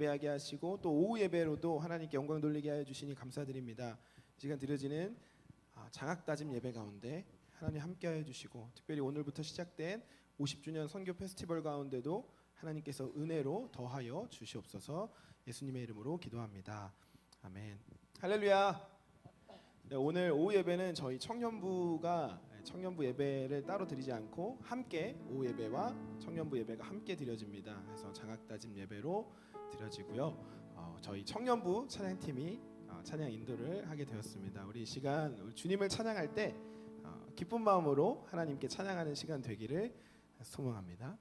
예배하게 하시고 또 오후 예배로도 하나님께 영광 돌리게 하여 주시니 감사드립니다. 이 시간 드려지는 장학다짐 예배 가운데 하나님 함께 하여 주시고 특별히 오늘부터 시작된 50주년 선교 페스티벌 가운데도 하나님께서 은혜로 더하여 주시옵소서. 예수님의 이름으로 기도합니다. 아멘. 할렐루야. 네, 오늘 오후 예배는 저희 청년부가 청년부 예배를 따로 드리지 않고 함께 오후 예배와 청년부 예배가 함께 드려집니다. 그래서 장학다짐 예배로 드려지고요. 저희 청년부 찬양팀이 찬양 인도를 하게 되었습니다. 우리 이 시간 주님을 찬양할 때 기쁜 마음으로 하나님께 찬양하는 시간 되기를 소망합니다.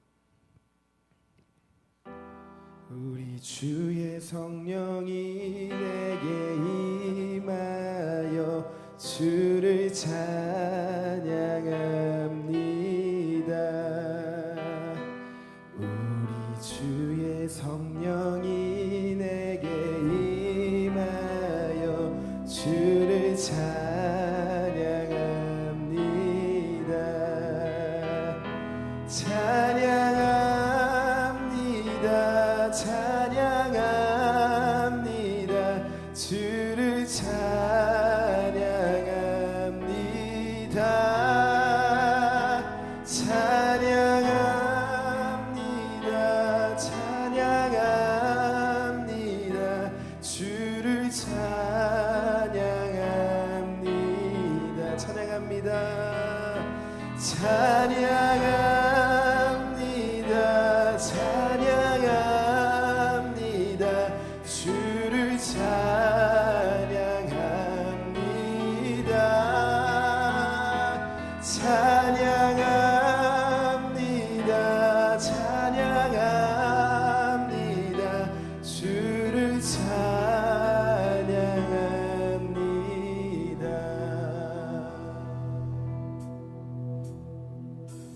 우리 주의 성령이 내게 임하여 주를 찬양합니다. 우리 주의 성령이 내게 임하여 주를 찬양합니다. 찬양합니다. 찬양합니다. 주를 찬양합니다. 찬양합니다. 주를 찬양합니다. 찬양합니다. 찬양합니다. 찬양합니다. 주를 찬양합니다. 찬양합니다. 찬양합니다. 주를 찬양합니다.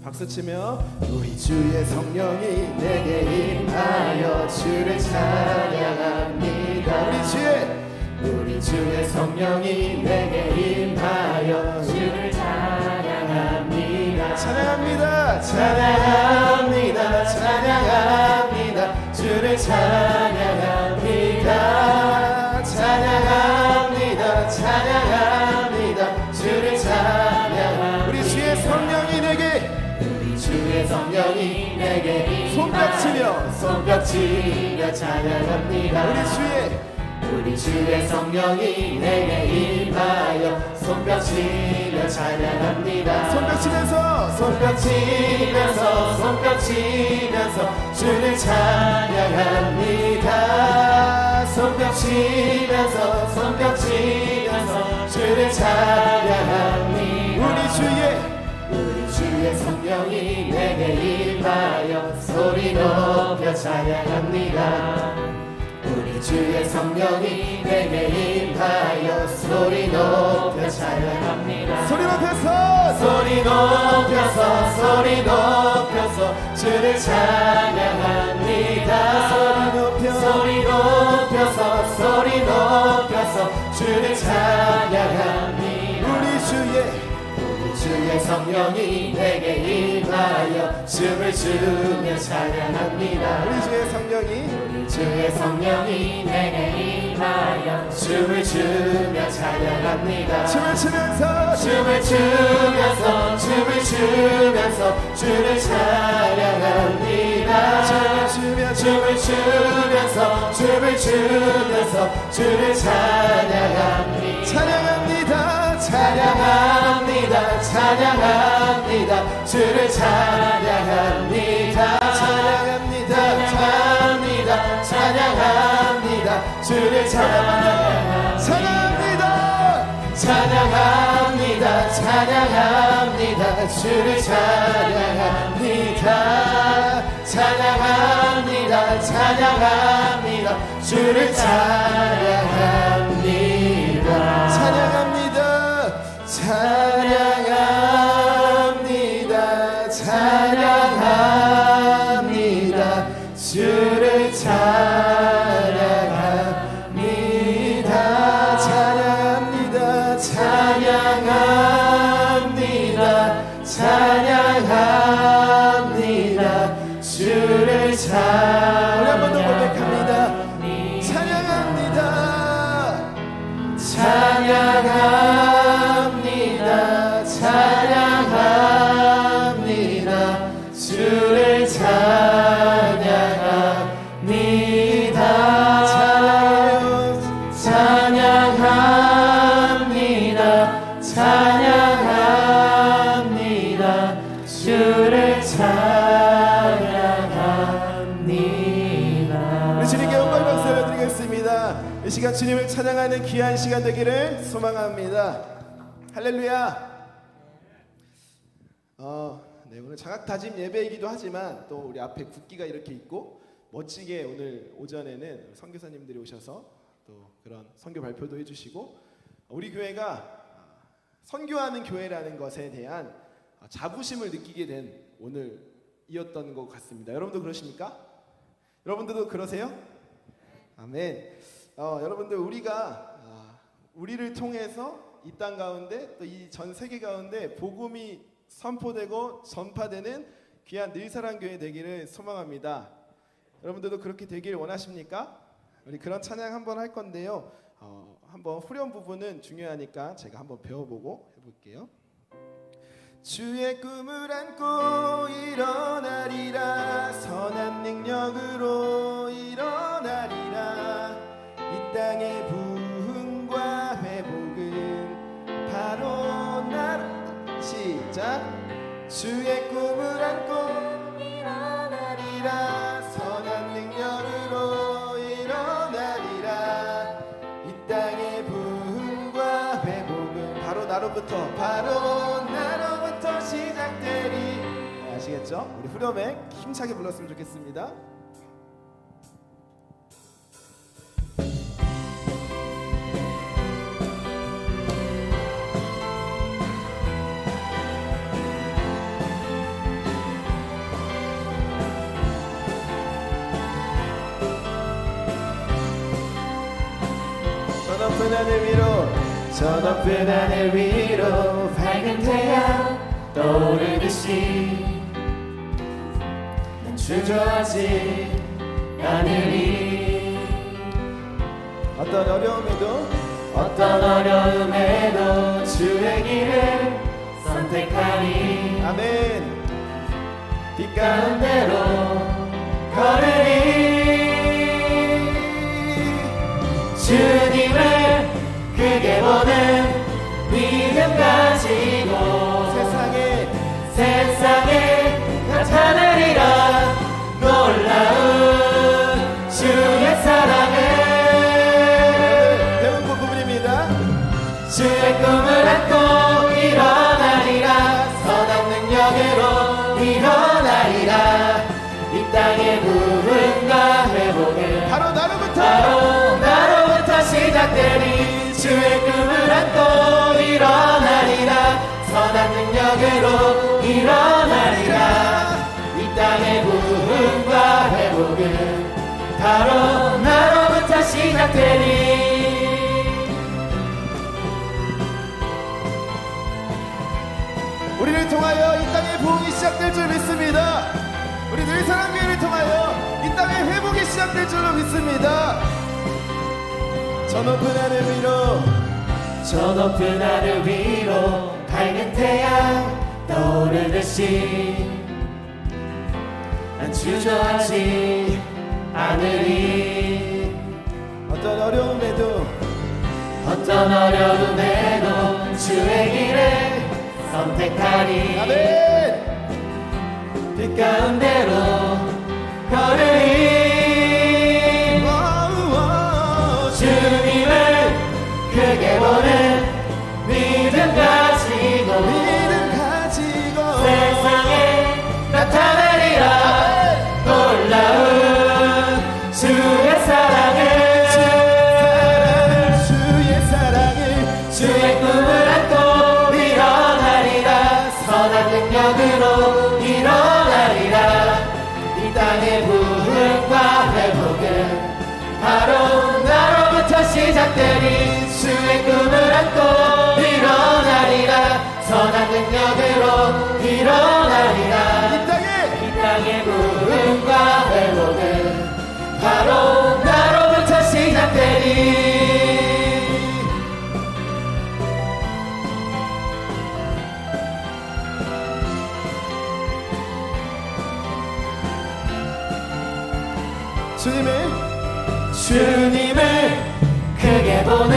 박수치며 우리 주의 성령이 내게 임하여 주를 찬양합니다. 우리 주의 성령이 내게 임하여 주를 찬양합니다. 찬양합니다. 찬양합니다. 찬양합니다. 주를 찬양합니다. 찬양합니다. 찬양합니다. 주를 찬양합니다. 우리 주의 성령이 내게 손뼉치며 찬양합니다. 우리 주의 성령이 내게 임하여 손뼉치며 찬양합니다. 손뼉치면서 주를 찬양합니다. 손뼉치면서 주를 찬양합니다. 우리 주의 성령이 내게 임하여 소리 높여 찬양합니다. 우리 주의 성령이 내게 임하여 소리 높여 찬양합니다. 소리 높여서 주를 찬양합니다. 소리 높여서 주를 찬양합니다. 우리 주의 성령이 내게 임하여 춤을 추며 찬양합니다. 우리 주의 성령이 내게 임하여 춤을 추며 찬양합니다. 춤을 추면서 주를 찬양합니다. 춤을 추면서 주를 찬양합니다. 찬양합니다. 주를 찬양합니다. 찬양합니다. 주를 찬양합니다. 찬양합니다. 주를 찬양합니다. 찬양합니다. 주를 찬양합니다. 찬양합니다. 주를 찬양합니다. 찬양합니다. 주를 찬양합니다. 우리 한 번 더 고백합니다. 우리 주님께 영광 박수 올려드리겠습니다. 이 시간 주님을 찬양하는 귀한 시간 되기를 소망합니다. 할렐루야. 네, 오늘 장학다짐 예배이기도 하지만 또 우리 앞에 국기가 이렇게 있고 멋지게 오늘 오전에는 선교사님들이 오셔서 또 그런 선교 발표도 해주시고 우리 교회가 선교하는 교회라는 것에 대한 자부심을 느끼게 된 오늘이었던 것 같습니다. 여러분도 그러십니까? 여러분들도 그러세요? 아멘. 여러분들 우리를 통해서 이 땅 가운데 또 이 전 세계 가운데 복음이 선포되고 전파되는 귀한 늘사랑 교회 되기를 소망합니다. 여러분들도 그렇게 되길 원하십니까? 우리 그런 찬양 한번 할 건데요. 한번 후렴 부분은 중요하니까 제가 한번 배워보고 해볼게요. 주의 꿈을 안고 일어나리라 선한 능력으로 일어나리라 이 땅의 부흥과 회복은 바로 나로 시작 주의 꿈을 안고 일어나리라 선한 능력으로 일어나리라 이 땅의 부흥과 회복은 바로 나로부터 시작되리. 아시겠죠? 우리 후렴에 힘차게 불렀으면 좋겠습니다. 저 높은 하늘 위로 밝은 태양 떠오르듯이 난 주저하지 않으리 어떤 어려움에도 주의 길을 선택하리 아멘 빛 가운데로 걸으리 주님을 크게 보는 믿음 가지고 세상에 나타내리라 놀라운 주의 사랑을 배운 부분입니다. 주의 꿈을 안고 일어나리라 선한 능력으로 일어나리라 이 땅의 부흥과 회복은 바로 나로부터 시작되리 주의 꿈을 안고 일어나리라 선한 능력으로 일어나리라 이 땅의 부흥과 회복은 바로 나로부터 시작되리 우리를 통하여 이 땅의 부흥이 시작될 줄 믿습니다. 우리 늘사랑교회를 통하여 이 땅의 회복이 시작될 줄로 믿습니다. 저 높은 하늘 위로 밝은 태양 떠오르듯이 난 주저하지 않으리 어떤 어려움에도 주의 길을 선택하리 아멘 빛 가운데로 걸으리 주님을 크게 보는 믿음 가지고 세상에 나타내리라 놀라운 주의 사랑을 주의 꿈을 안고 일어나리라 선한 능력으로 일어나리라 이 땅의 부흥과 회복은 바로 나로부터 시작되리 주의 꿈을 안고 일어나리라 선한 능력으로 일어나리라 이 땅의 부흥과 회복은 바로 나로부터 시작되리 주님을 크게 보는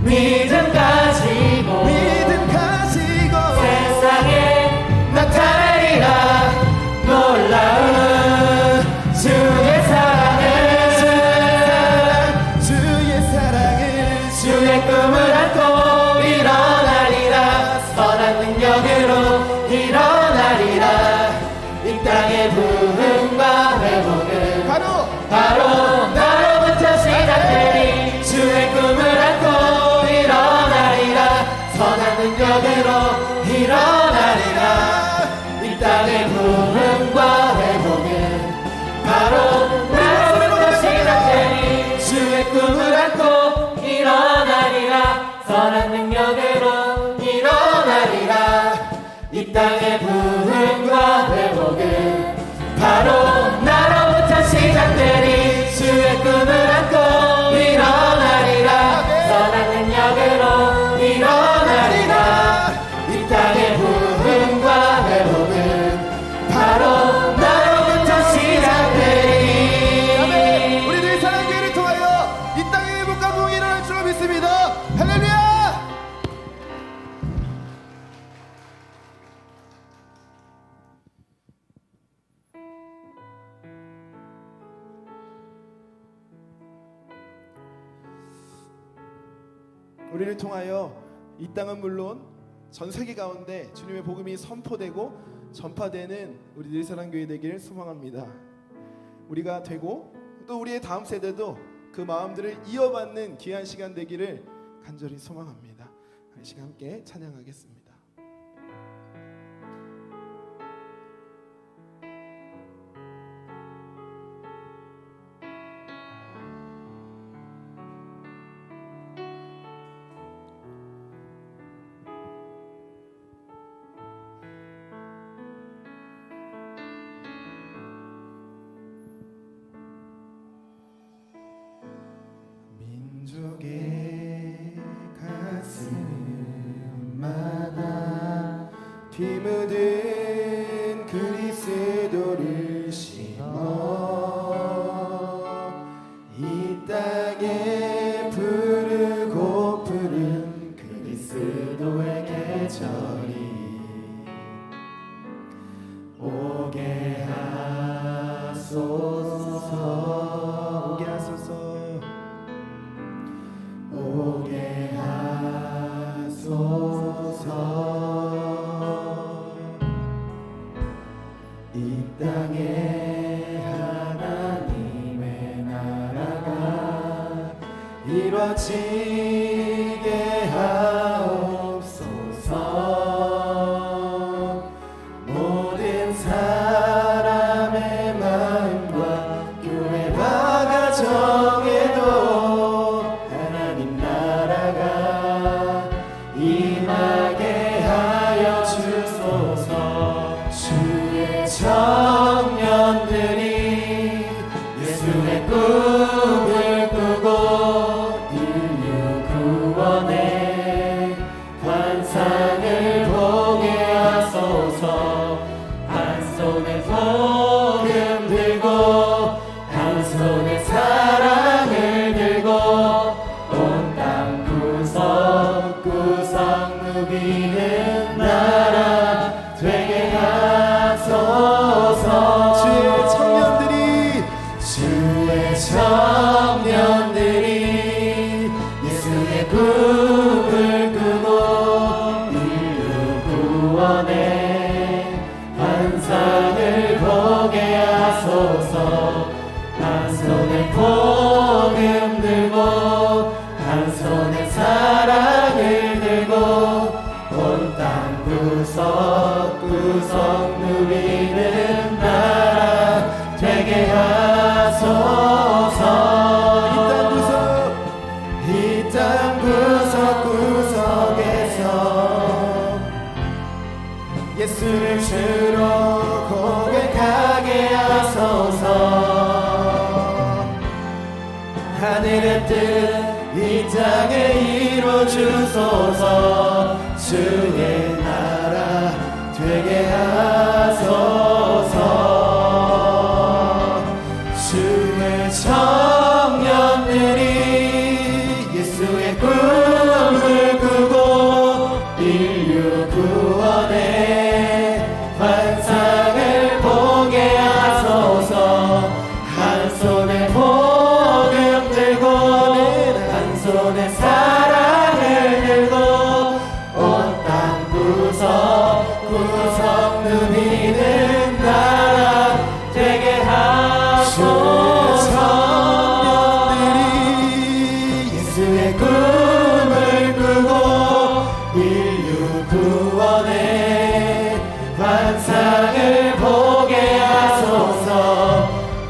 믿음 가지고 세상에 나타내리라 놀라운 주의 사랑을 우리를 통하여 이 땅은 물론 전 세계 가운데 주님의 복음이 선포되고 전파되는 우리 늘사랑교회 되기를 소망합니다. 우리가 되고 또 우리의 다음 세대도 그 마음들을 이어받는 귀한 시간 되기를 간절히 소망합니다. 이 시간 함께 찬양하겠습니다. 민족의 가슴마다 피 묻은 그리스도를 심어 이 땅에 푸르고 푸른 그리스도의 계절이 오게 하소서. 오게 하소서. 오게 하소서. 이 땅에 하나님의 나라가 이루어지게 하옵소서. 모든 사람의 마음과 교회와 가정에도 하나님 나라가 임하게 하여 주소서. 주의 청년들이 예수의 꿈을 꾸고 인류 구원의 환상을 보게 하소서. 한 손에 복음 들고 한 손에 사랑을 들고 온 땅 구석구석 누비는 나라 되게 하소서. 주의 청년들이 예수의 꿈을 꾸고 인류 구원의 환상을 보게 하소서. 한 손에 복음 들고 한 손에 사랑을 들고 온 땅 구석구석 누리는 나라 되게 하소서. 이 땅 구석구석에서 예수를 주로 고백하게 하소서. 하늘의 뜻 이 땅에 이루어 주소서. 주의 나라 되게 하소서. 주의 청년들이 예수의 꿈을 꾸고 인류 구원의 환상을 보게 하소서. 한 손에 복음 들고 한 손에 사랑을 들고 온 땅 구석구석 누비는 나라 되게 하소서. 청년들이 예수의 꿈을 꾸고 인류 구원의 환상을 보게 하소서.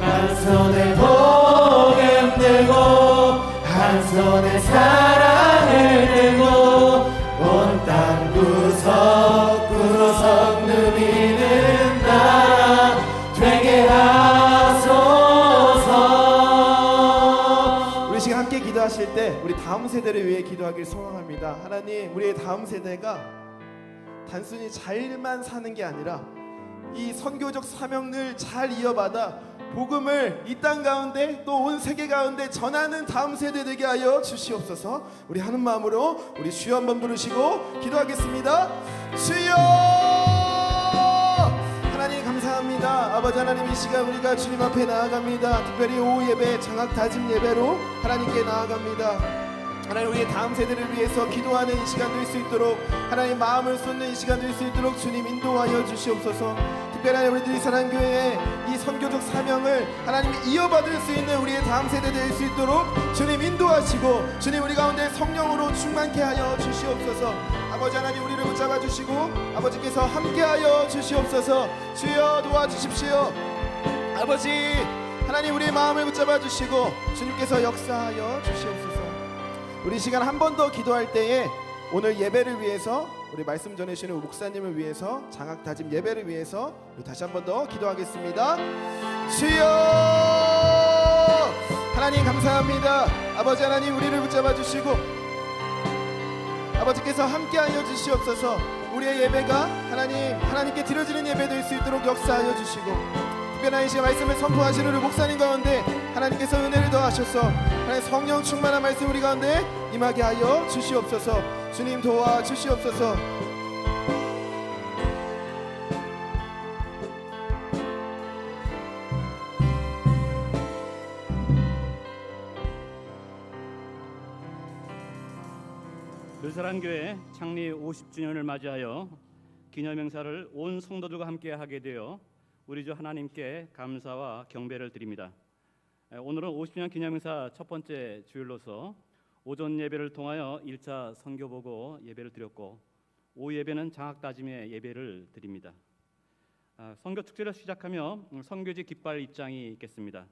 한 손에 복음 들고 한 손에 사랑을 들고 온 땅 구석구석 누비는 나라 되게 하소서. 우리 시간 함께 기도하실 때 우리 다음 세대를 위해 기도하길 소망합니다. 하나님, 우리의 다음 세대가 단순히 잘만 사는 게 아니라 이 선교적 사명을 잘 이어받아 복음을 이 땅 가운데 또 온 세계 가운데 전하는 다음 세대 되게 하여 주시옵소서. 우리 하는 마음으로 우리 주여 한번 부르시고 기도하겠습니다. 주여! 하나님 감사합니다. 아버지 하나님, 이 시간 우리가 주님 앞에 나아갑니다. 특별히 오후 예배, 장학 다짐 예배로 하나님께 나아갑니다. 하나님 우리의 다음 세대를 위해서 기도하는 이 시간 될 수 있도록 하나님 마음을 쏟는 이 시간 될 수 있도록 주님 인도하여 주시옵소서. 특별히 우리들이 사랑교회의 이 선교적 사명을 하나님 이어받을 수 있는 우리의 다음 세대 될 수 있도록 주님 인도하시고 주님 우리 가운데 성령으로 충만케 하여 주시옵소서. 아버지 하나님 우리를 붙잡아 주시고 아버지께서 함께하여 주시옵소서. 주여 도와주십시오. 아버지 하나님 우리의 마음을 붙잡아 주시고 주님께서 역사하여 주시옵소서. 우리 시간 한 번 더 기도할 때에 오늘 예배를 위해서 우리 말씀 전해주시는 목사님을 위해서 장학 다짐 예배를 위해서 우리 다시 한 번 더 기도하겠습니다. 주여 하나님 감사합니다. 아버지 하나님 우리를 붙잡아 주시고 아버지께서 함께하여 주시옵소서. 우리의 예배가 하나님께 드려지는 예배 될 수 있도록 역사하여 주시고 특별한 이 시간 말씀을 선포하시는 우리 목사님 가운데 하나님께서 은혜를 더하셔서 하나님 성령 충만한 말씀 우리 가운데 임하게 하여 주시옵소서. 주님 도와 주시옵소서. 늘사랑교회 창립 50주년을 맞이하여 기념행사를 온 성도들과 함께 하게 되어 우리 주 하나님께 감사와 경배를 드립니다. 오늘은 50주년 기념행사 첫 번째 주일로서 오전 예배를 통하여 1차 선교보고 예배를 드렸고 오후 예배는 장학다짐의 예배를 드립니다. 선교 축제를 시작하며 선교지 깃발 입장이 있겠습니다.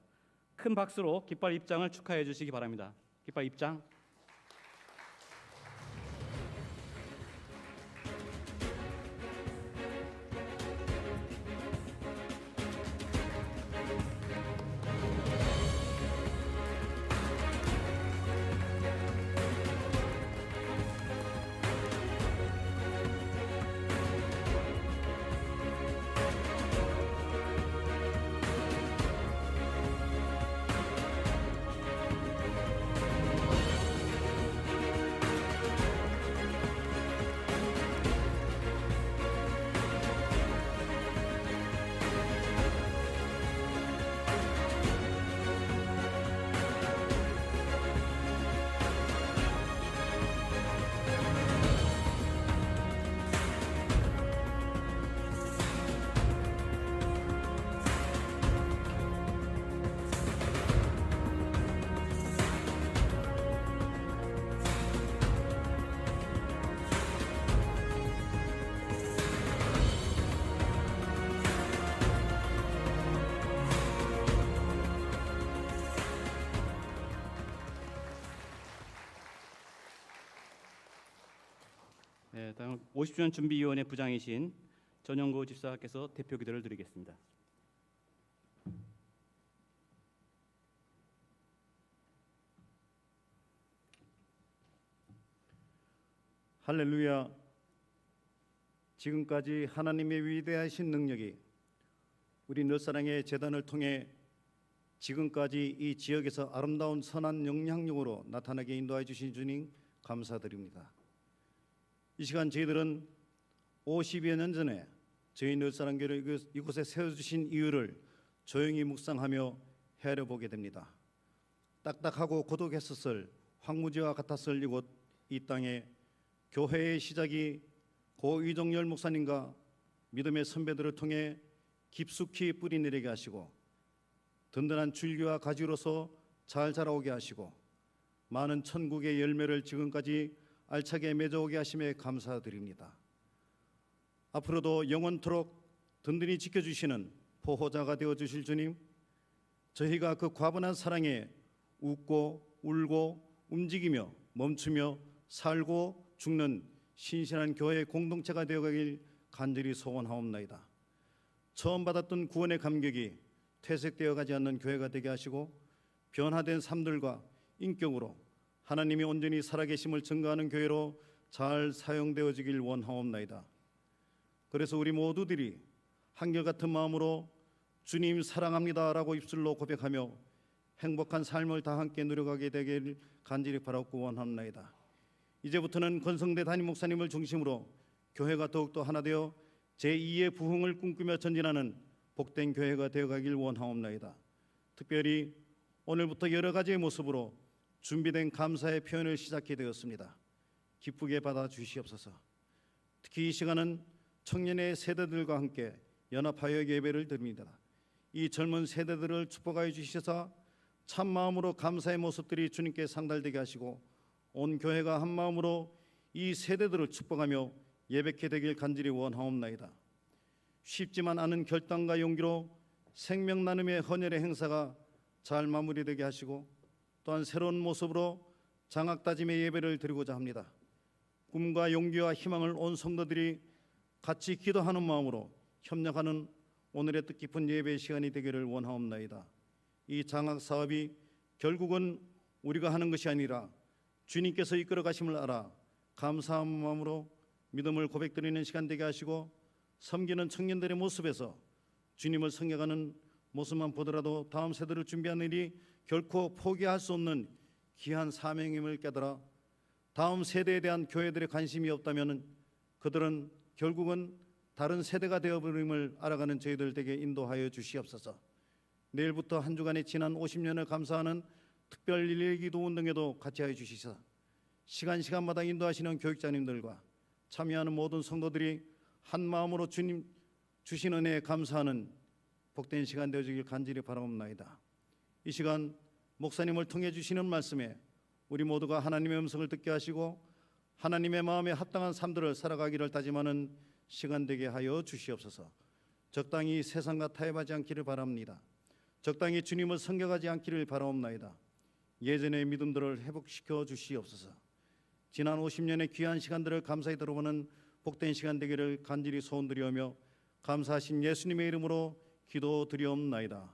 큰 박수로 깃발 입장을 축하해 주시기 바랍니다. 깃발 입장. 다음 50주년 준비위원회 부장이신 전영구 집사께서 대표 기도를 드리겠습니다. 할렐루야. 지금까지 하나님의 위대하신 능력이 우리 늘사랑의 재단을 통해 지금까지 이 지역에서 아름다운 선한 영향력으로 나타나게 인도해 주신 주님 감사드립니다. 이 시간 저희들은 50여 년 전에 저희 늘사랑교를 이곳에 세워주신 이유를 조용히 묵상하며 헤아려 보게 됩니다. 딱딱하고 고독했었을 황무지와 같았을 이곳 이 땅에 교회의 시작이 고 이종열 목사님과 믿음의 선배들을 통해 깊숙이 뿌리내리게 하시고 든든한 줄기와 가지로서 잘 자라오게 하시고 많은 천국의 열매를 지금까지 알차게 맺어오게 하심에 감사드립니다. 앞으로도 영원토록 든든히 지켜주시는 보호자가 되어주실 주님, 저희가 그 과분한 사랑에 웃고 울고 움직이며 멈추며 살고 죽는 신실한 교회 공동체가 되어가길 간절히 소원하옵나이다. 처음 받았던 구원의 감격이 퇴색되어 가지 않는 교회가 되게 하시고 변화된 삶들과 인격으로 하나님이 온전히 살아계심을 증거하는 교회로 잘 사용되어지길 원하옵나이다. 그래서 우리 모두들이 한결같은 마음으로 주님 사랑합니다라고 입술로 고백하며 행복한 삶을 다 함께 누려가게 되길 간절히 바라고 원합나이다. 이제부터는 권성대 담임 목사님을 중심으로 교회가 더욱더 하나 되어 제2의 부흥을 꿈꾸며 전진하는 복된 교회가 되어가길 원하옵나이다. 특별히 오늘부터 여러 가지의 모습으로 준비된 감사의 표현을 시작하게 되었습니다. 기쁘게 받아 주시옵소서. 특히 이 시간은 청년의 세대들과 함께 연합하여 예배를 드립니다. 이 젊은 세대들을 축복하여 주셔서 참 마음으로 감사의 모습들이 주님께 상달되게 하시고 온 교회가 한 마음으로 이 세대들을 축복하며 예배케 되길 간절히 원하옵나이다. 쉽지만 않은 결단과 용기로 생명 나눔의 헌혈의 행사가 잘 마무리되게 하시고 또한 새로운 모습으로 장학다짐의 예배를 드리고자 합니다. 꿈과 용기와 희망을 온 성도들이 같이 기도하는 마음으로 협력하는 오늘의 뜻깊은 예배 시간이 되기를 원하옵나이다. 이 장학 사업이 결국은 우리가 하는 것이 아니라 주님께서 이끌어 가심을 알아 감사한 마음으로 믿음을 고백드리는 시간 되게 하시고 섬기는 청년들의 모습에서 주님을 섬겨가는 모습만 보더라도 다음 세대를 준비하는 일이 결코 포기할 수 없는 귀한 사명임을 깨달아 다음 세대에 대한 교회들의 관심이 없다면 그들은 결국은 다른 세대가 되어버림을 알아가는 저희들 되게 인도하여 주시옵소서. 내일부터 한 주간의 지난 50년을 감사하는 특별 일일기도 운동에도 같이 하여 주시사 시간마다 인도하시는 교육자님들과 참여하는 모든 성도들이 한 마음으로 주님 주신 은혜에 감사하는 복된 시간 되어주길 간절히 바라옵나이다. 이 시간 목사님을 통해 주시는 말씀에 우리 모두가 하나님의 음성을 듣게 하시고 하나님의 마음에 합당한 삶들을 살아가기를 다짐하는 시간 되게 하여 주시옵소서. 적당히 세상과 타협하지 않기를 바랍니다. 적당히 주님을 섬겨가지 않기를 바라옵나이다. 예전의 믿음들을 회복시켜 주시옵소서. 지난 50년의 귀한 시간들을 감사히 들어보는 복된 시간 되기를 간절히 소원드리오며 감사하신 예수님의 이름으로 기도드리옵나이다.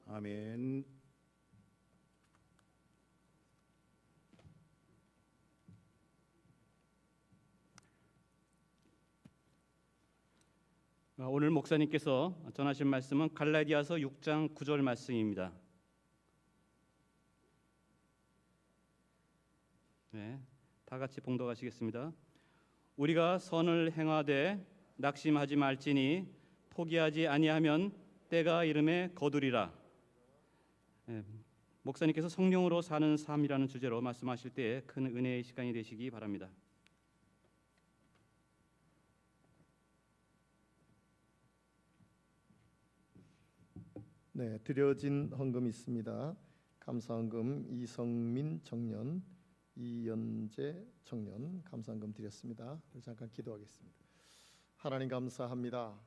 아멘. 오늘 목사님께서 전하신 말씀은 갈라디아서 6장 9절 말씀입니다. 네, 다 같이 봉독하시겠습니다. 우리가 선을 행하되 낙심하지 말지니 포기하지 아니하면 때가 이름에 거두리라. 네, 목사님께서 성령으로 사는 삶이라는 주제로 말씀하실 때 큰 은혜의 시간이 되시기 바랍니다. 네, 드려진 헌금 있습니다. 감사헌금 이성민 청년, 이연재 청년 감사헌금 드렸습니다. 잠깐 기도하겠습니다. 하나님 감사합니다.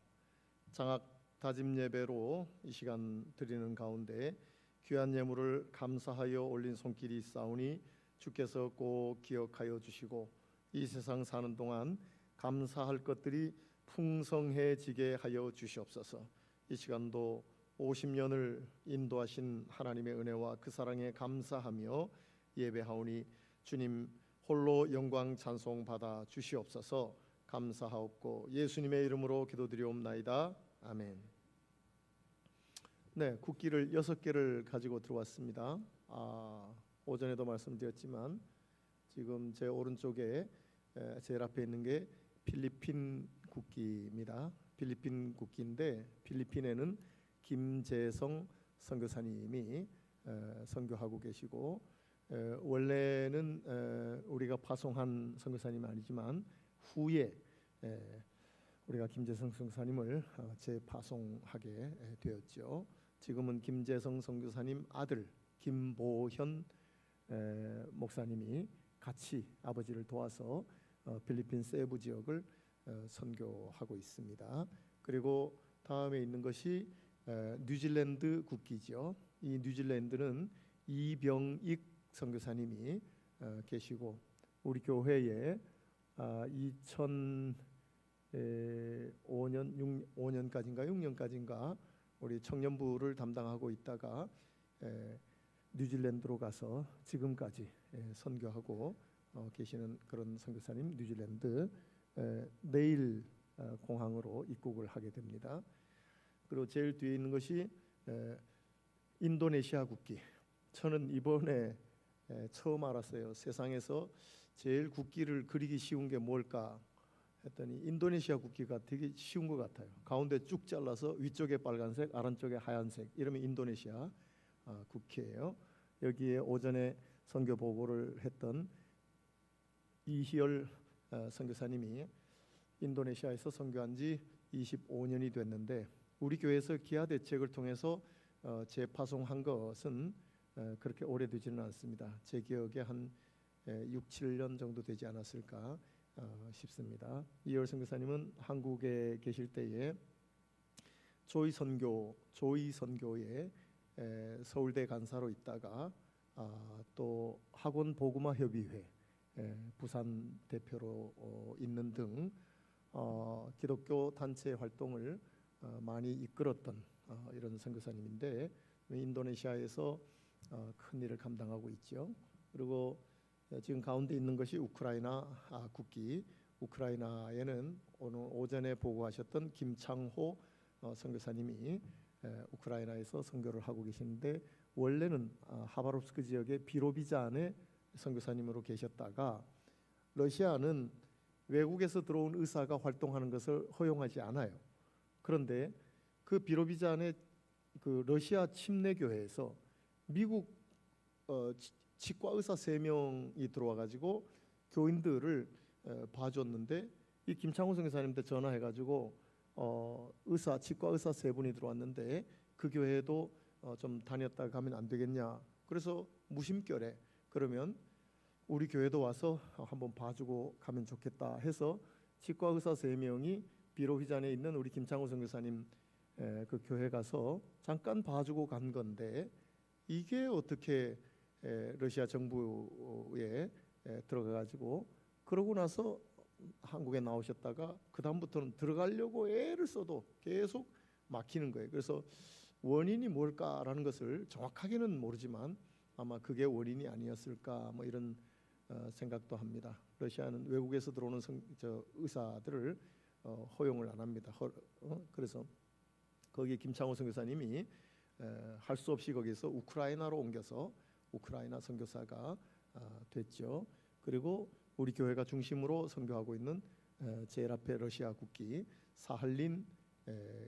장학 다짐 예배로 이 시간 드리는 가운데 귀한 예물을 감사하여 올린 손길이 있사오니 주께서 꼭 기억하여 주시고 이 세상 사는 동안 감사할 것들이 풍성해지게 하여 주시옵소서. 이 시간도 50년을 인도하신 하나님의 은혜와 그 사랑에 감사하며 예배하오니 주님 홀로 영광 찬송 받아 주시옵소서. 감사하옵고 예수님의 이름으로 기도드리옵나이다. 아멘. 네, 국기를 6개를 가지고 들어왔습니다. 오전에도 말씀드렸지만 지금 제 오른쪽에 제일 앞에 있는 게 필리핀 국기입니다. 필리핀 국기인데 필리핀에는 김재성 선교사님이 선교하고 계시고 원래는 우리가 파송한 선교사님은 아니지만 후에 우리가 김재성 선교사님을 재파송하게 되었죠. 지금은 김재성 선교사님 아들 김보현 목사님이 같이 아버지를 도와서 필리핀 세부 지역을 선교하고 있습니다. 그리고 다음에 있는 것이 뉴질랜드 국기죠. 이 뉴질랜드는 이병익 선교사님이 계시고 우리 교회에 2005년까지인가 6년까지인가 우리 청년부를 담당하고 있다가 뉴질랜드로 가서 지금까지 선교하고 계시는 그런 선교사님 뉴질랜드 내일 공항으로 입국을 하게 됩니다. 그리고 제일 뒤에 있는 것이 인도네시아 국기. 저는 이번에 처음 알았어요. 세상에서 제일 국기를 그리기 쉬운 게 뭘까 했더니 인도네시아 국기가 되게 쉬운 것 같아요. 가운데 쭉 잘라서 위쪽에 빨간색, 아래쪽에 하얀색 이러면 인도네시아 국기예요. 여기에 오전에 선교 보고를 했던 이희열 선교사님이 인도네시아에서 선교한 지 25년이 됐는데 우리 교회에서 기아 대책을 통해서 재파송한 것은 그렇게 오래되지는 않습니다. 제 기억에 한 6, 7년 정도 되지 않았을까 싶습니다. 이희열 선교사님은 한국에 계실 때에 조이 선교의 서울대 간사로 있다가 또 학원 복음화 협의회 부산 대표로 있는 등 기독교 단체 활동을 많이 이끌었던 이런 선교사님인데 인도네시아에서 큰 일을 감당하고 있죠. 그리고 지금 가운데 있는 것이 우크라이나 국기. 우크라이나에는 오늘 오전에 보고하셨던 김창호 선교사님이 우크라이나에서 선교를 하고 계시는데 원래는 하바롭스크 지역의 비로비잔의 선교사님으로 계셨다가 러시아는 외국에서 들어온 의사가 활동하는 것을 허용하지 않아요. 그런데 그 비로비잔의 그 러시아 침례 교회에서 미국 치과 의사 3명이 들어와 가지고 교인들을 봐줬는데 이 김창호 선교사님한테 전화해가지고 치과 의사 3분이 들어왔는데 그 교회도 좀 다녔다가 가면 안 되겠냐. 그래서 무심결에 그러면 우리 교회도 와서 한번 봐주고 가면 좋겠다 해서 치과 의사 3명이 비로비잔에 있는 우리 김창호 선교사님 그 교회 가서 잠깐 봐주고 간 건데 이게 어떻게 러시아 정부에 들어가가지고 그러고 나서 한국에 나오셨다가 그 다음부터는 들어가려고 애를 써도 계속 막히는 거예요. 그래서 원인이 뭘까라는 것을 정확하게는 모르지만 아마 그게 원인이 아니었을까 뭐 이런 생각도 합니다. 러시아는 외국에서 들어오는 의사들을 허용을 안 합니다. 그래서 거기 김창호 선교사님이 할 수 없이 거기서 우크라이나로 옮겨서 우크라이나 선교사가 됐죠. 그리고 우리 교회가 중심으로 선교하고 있는 제일 앞에 러시아 국기 사할린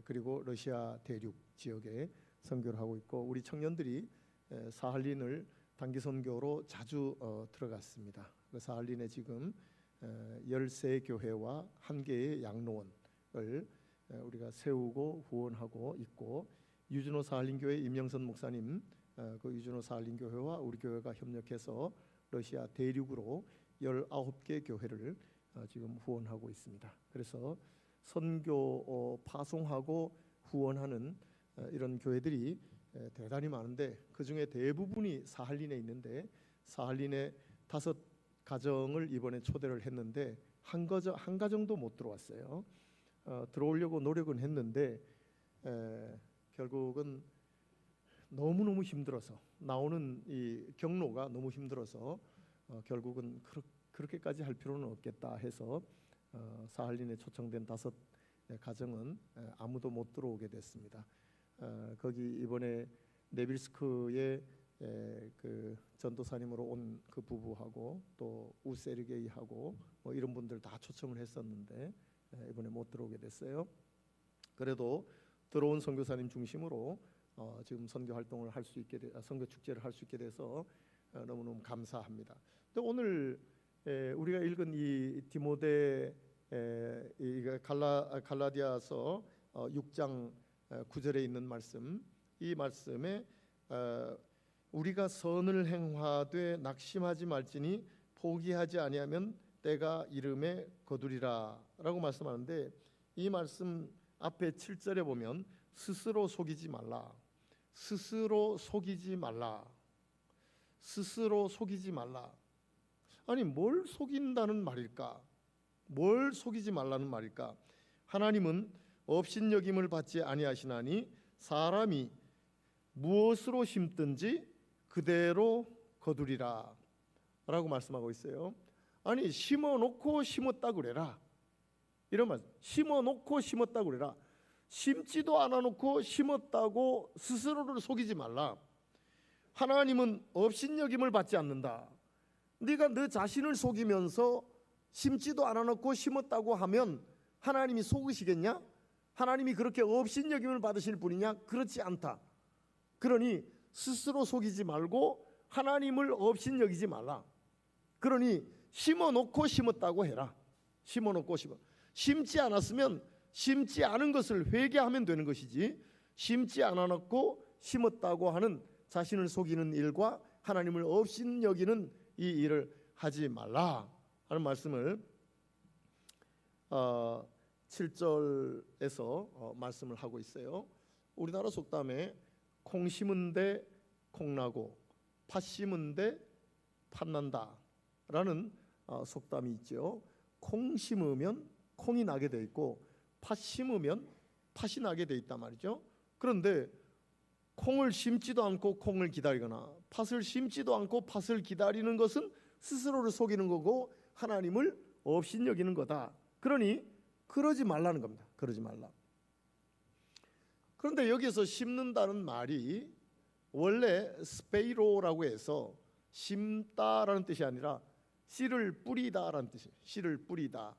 그리고 러시아 대륙 지역에 선교를 하고 있고 우리 청년들이 사할린을 단기 선교로 자주 들어갔습니다. 그 사할린에 지금 13교회와 1개의 양로원을 우리가 세우고 후원하고 있고 유진호 사할린교회 임영선 목사님 그 유진호 사할린교회와 우리 교회가 협력해서 러시아 대륙으로 19개 교회를 지금 후원하고 있습니다. 그래서 선교 파송하고 후원하는 이런 교회들이 대단히 많은데 그 중에 대부분이 사할린에 있는데 사할린에 5가정을 이번에 초대를 했는데 한 가정도 못 들어왔어요. 들어오려고 노력은 했는데 결국은 너무너무 힘들어서 나오는 이 경로가 너무 힘들어서 결국은 그렇게까지 할 필요는 없겠다 해서 사할린에 초청된 5가정은 아무도 못 들어오게 됐습니다. 거기 이번에 네빌스크의 그 전도사님으로 온 그 부부하고 또 우세르게이하고 뭐 이런 분들 다 초청을 했었는데 이번에 못 들어오게 됐어요. 그래도 들어온 선교사님 중심으로 지금 선교 활동을 할 수 있게 선교 축제를 할 수 있게 돼서 너무너무 감사합니다. 또 오늘 우리가 읽은 이 디모데 갈라디아서 6장 9절에 있는 말씀, 이 말씀에 우리가 선을 행하되 낙심하지 말지니 포기하지 아니하면 때가 이름에 거두리라라고 말씀하는데 이 말씀 앞에 7절에 보면 스스로 속이지 말라, 스스로 속이지 말라, 스스로 속이지 말라. 아니 뭘 속인다는 말일까? 뭘 속이지 말라는 말일까? 하나님은 업신여김을 받지 아니하시나니 사람이 무엇으로 심든지 그대로 거두리라 라고 말씀하고 있어요. 아니 심어놓고 심었다 그래라 이런 말. 심어놓고 심었다 그래라. 심지도 않아놓고 심었다고 스스로를 속이지 말라. 하나님은 업신여김을 받지 않는다. 네가 너 자신을 속이면서 심지도 않아놓고 심었다고 하면 하나님이 속으시겠냐? 하나님이 그렇게 업신여김을 받으실 분이냐? 그렇지 않다. 그러니 스스로 속이지 말고 하나님을 업신여기지 말라. 그러니 심어놓고 심었다고 해라. 심어놓고 심지 않았으면 심지 않은 것을 회개하면 되는 것이지, 심지 않아놓고 심었다고 하는 자신을 속이는 일과 하나님을 업신여기는 이 일을 하지 말라 하는 말씀을 7절에서 말씀을 하고 있어요. 우리나라 속담에 콩 심은 데 콩나고 팥 심은 데 팥난다 라는 속담이 있죠. 콩 심으면 콩이 나게 돼 있고 팥 심으면 팥이 나게 돼 있단 말이죠. 그런데 콩을 심지도 않고 콩을 기다리거나 팥을 심지도 않고 팥을 기다리는 것은 스스로를 속이는 거고 하나님을 업신여기는 거다. 그러니 그러지 말라는 겁니다. 그러지 말라. 그런데 여기서 심는다는 말이 원래 스페이로라고 해서 심다라는 뜻이 아니라 씨를 뿌리다라는 뜻이에요. 씨를 뿌리다.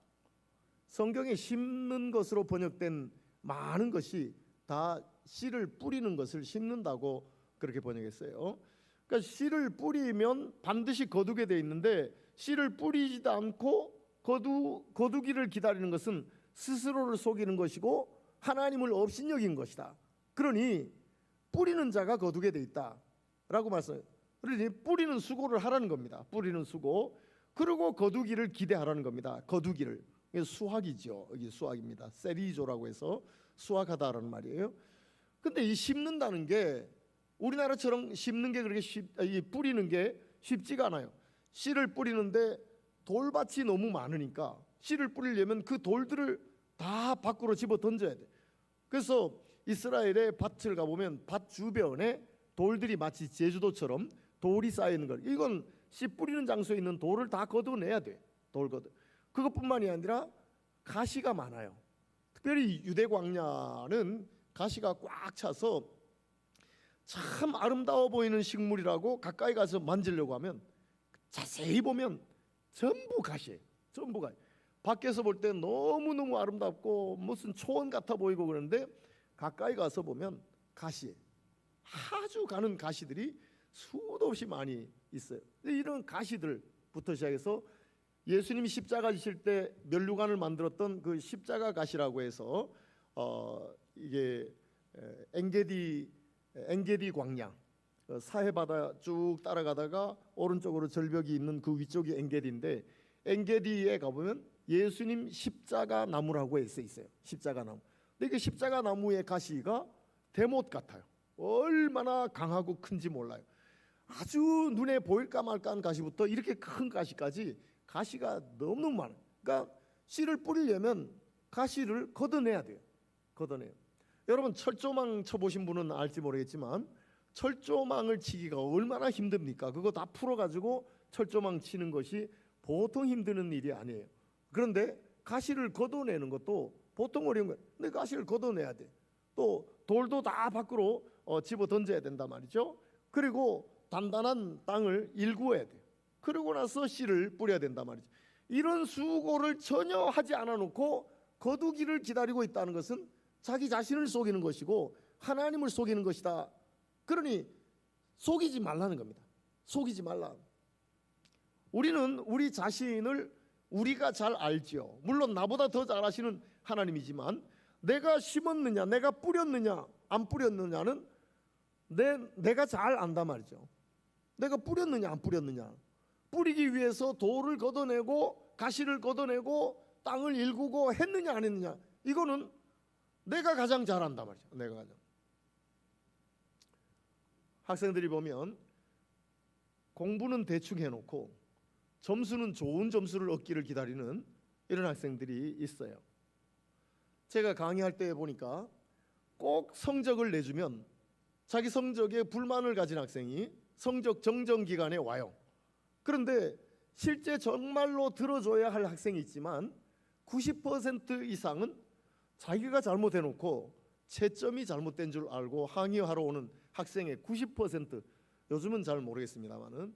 성경에 심는 것으로 번역된 많은 것이 다 씨를 뿌리는 것을 심는다고 그렇게 번역했어요. 그러니까 씨를 뿌리면 반드시 거두게 돼 있는데 씨를 뿌리지도 않고 거두기를 기다리는 것은 스스로를 속이는 것이고 하나님을 업신여긴 것이다. 그러니 뿌리는 자가 거두게 돼 있다라고 말씀해요. 그러니 뿌리는 수고를 하라는 겁니다. 뿌리는 수고. 그리고 거두기를 기대하라는 겁니다. 거두기를. 이게 수확이죠. 이게 수확입니다. 세리조라고 해서 수확하다라는 말이에요. 근데 이 심는다는 게 우리나라처럼 심는 게 그렇게 뿌리는 게 쉽지가 않아요. 씨를 뿌리는데 돌밭이 너무 많으니까 씨를 뿌리려면 그 돌들을 다 밖으로 집어 던져야 돼. 그래서 이스라엘의 밭을 가보면 밭 주변에 돌들이 마치 제주도처럼 돌이 쌓여 있는 걸. 이건 씨 뿌리는 장소에 있는 돌을 다 걷어내야 돼. 돌 걷어. 그것뿐만이 아니라 가시가 많아요. 특별히 유대 광야는 가시가 꽉 차서 참 아름다워 보이는 식물이라고 가까이 가서 만지려고 하면 자세히 보면 전부 가시예요. 전부 가시. 밖에서 볼 때 너무너무 아름답고 무슨 초원 같아 보이고 그러는데 가까이 가서 보면 가시예요. 아주 가는 가시들이 수도 없이 많이 있어요. 이런 가시들부터 시작해서 예수님이 십자가 지실 때 면류관을 만들었던 그 십자가 가시라고 해서 이게 엔게디 광야, 사해 바다 쭉 따라가다가 오른쪽으로 절벽이 있는 그 위쪽이 엔게디인데 엔게디에 가보면 예수님 십자가 나무라고 해서 있어요. 십자가 나무. 근데 그 십자가 나무의 가시가 대못 같아요. 얼마나 강하고 큰지 몰라요. 아주 눈에 보일까 말까한 가시부터 이렇게 큰 가시까지 가시가 너무너무 많아요. 그러니까 씨를 뿌리려면 가시를 걷어내야 돼요. 걷어내요. 여러분 철조망 쳐보신 분은 알지 모르겠지만 철조망을 치기가 얼마나 힘듭니까? 그거 다 풀어가지고 철조망 치는 것이 보통 힘드는 일이 아니에요. 그런데 가시를 걷어내는 것도 보통 어려운 거예요. 근데 가시를 걷어내야 돼. 또 돌도 다 밖으로 집어 던져야 된단 말이죠. 그리고 단단한 땅을 일구어야 돼. 그러고 나서 씨를 뿌려야 된단 말이죠. 이런 수고를 전혀 하지 않아 놓고 거두기를 기다리고 있다는 것은 자기 자신을 속이는 것이고 하나님을 속이는 것이다. 그러니 속이지 말라는 겁니다. 속이지 말라. 우리는 우리 자신을 우리가 잘 알지요. 물론 나보다 더 잘 아시는 하나님이지만 내가 심었느냐 내가 뿌렸느냐 안 뿌렸느냐는 내가 잘 안단 말이죠. 내가 뿌렸느냐 안 뿌렸느냐. 뿌리기 위해서 돌을 걷어내고 가시를 걷어내고 땅을 일구고 했느냐 안 했느냐. 이거는 내가 가장 잘 안단 말이죠. 내가 가장. 학생들이 보면 공부는 대충 해놓고 점수는 좋은 점수를 얻기를 기다리는 이런 학생들이 있어요. 제가 강의할 때 보니까 꼭 성적을 내주면 자기 성적에 불만을 가진 학생이 성적 정정 기간에 와요. 그런데 실제 정말로 들어줘야 할 학생이 있지만 90% 이상은 자기가 잘못해놓고 채점이 잘못된 줄 알고 항의하러 오는 학생의 90%, 요즘은 잘 모르겠습니다만은,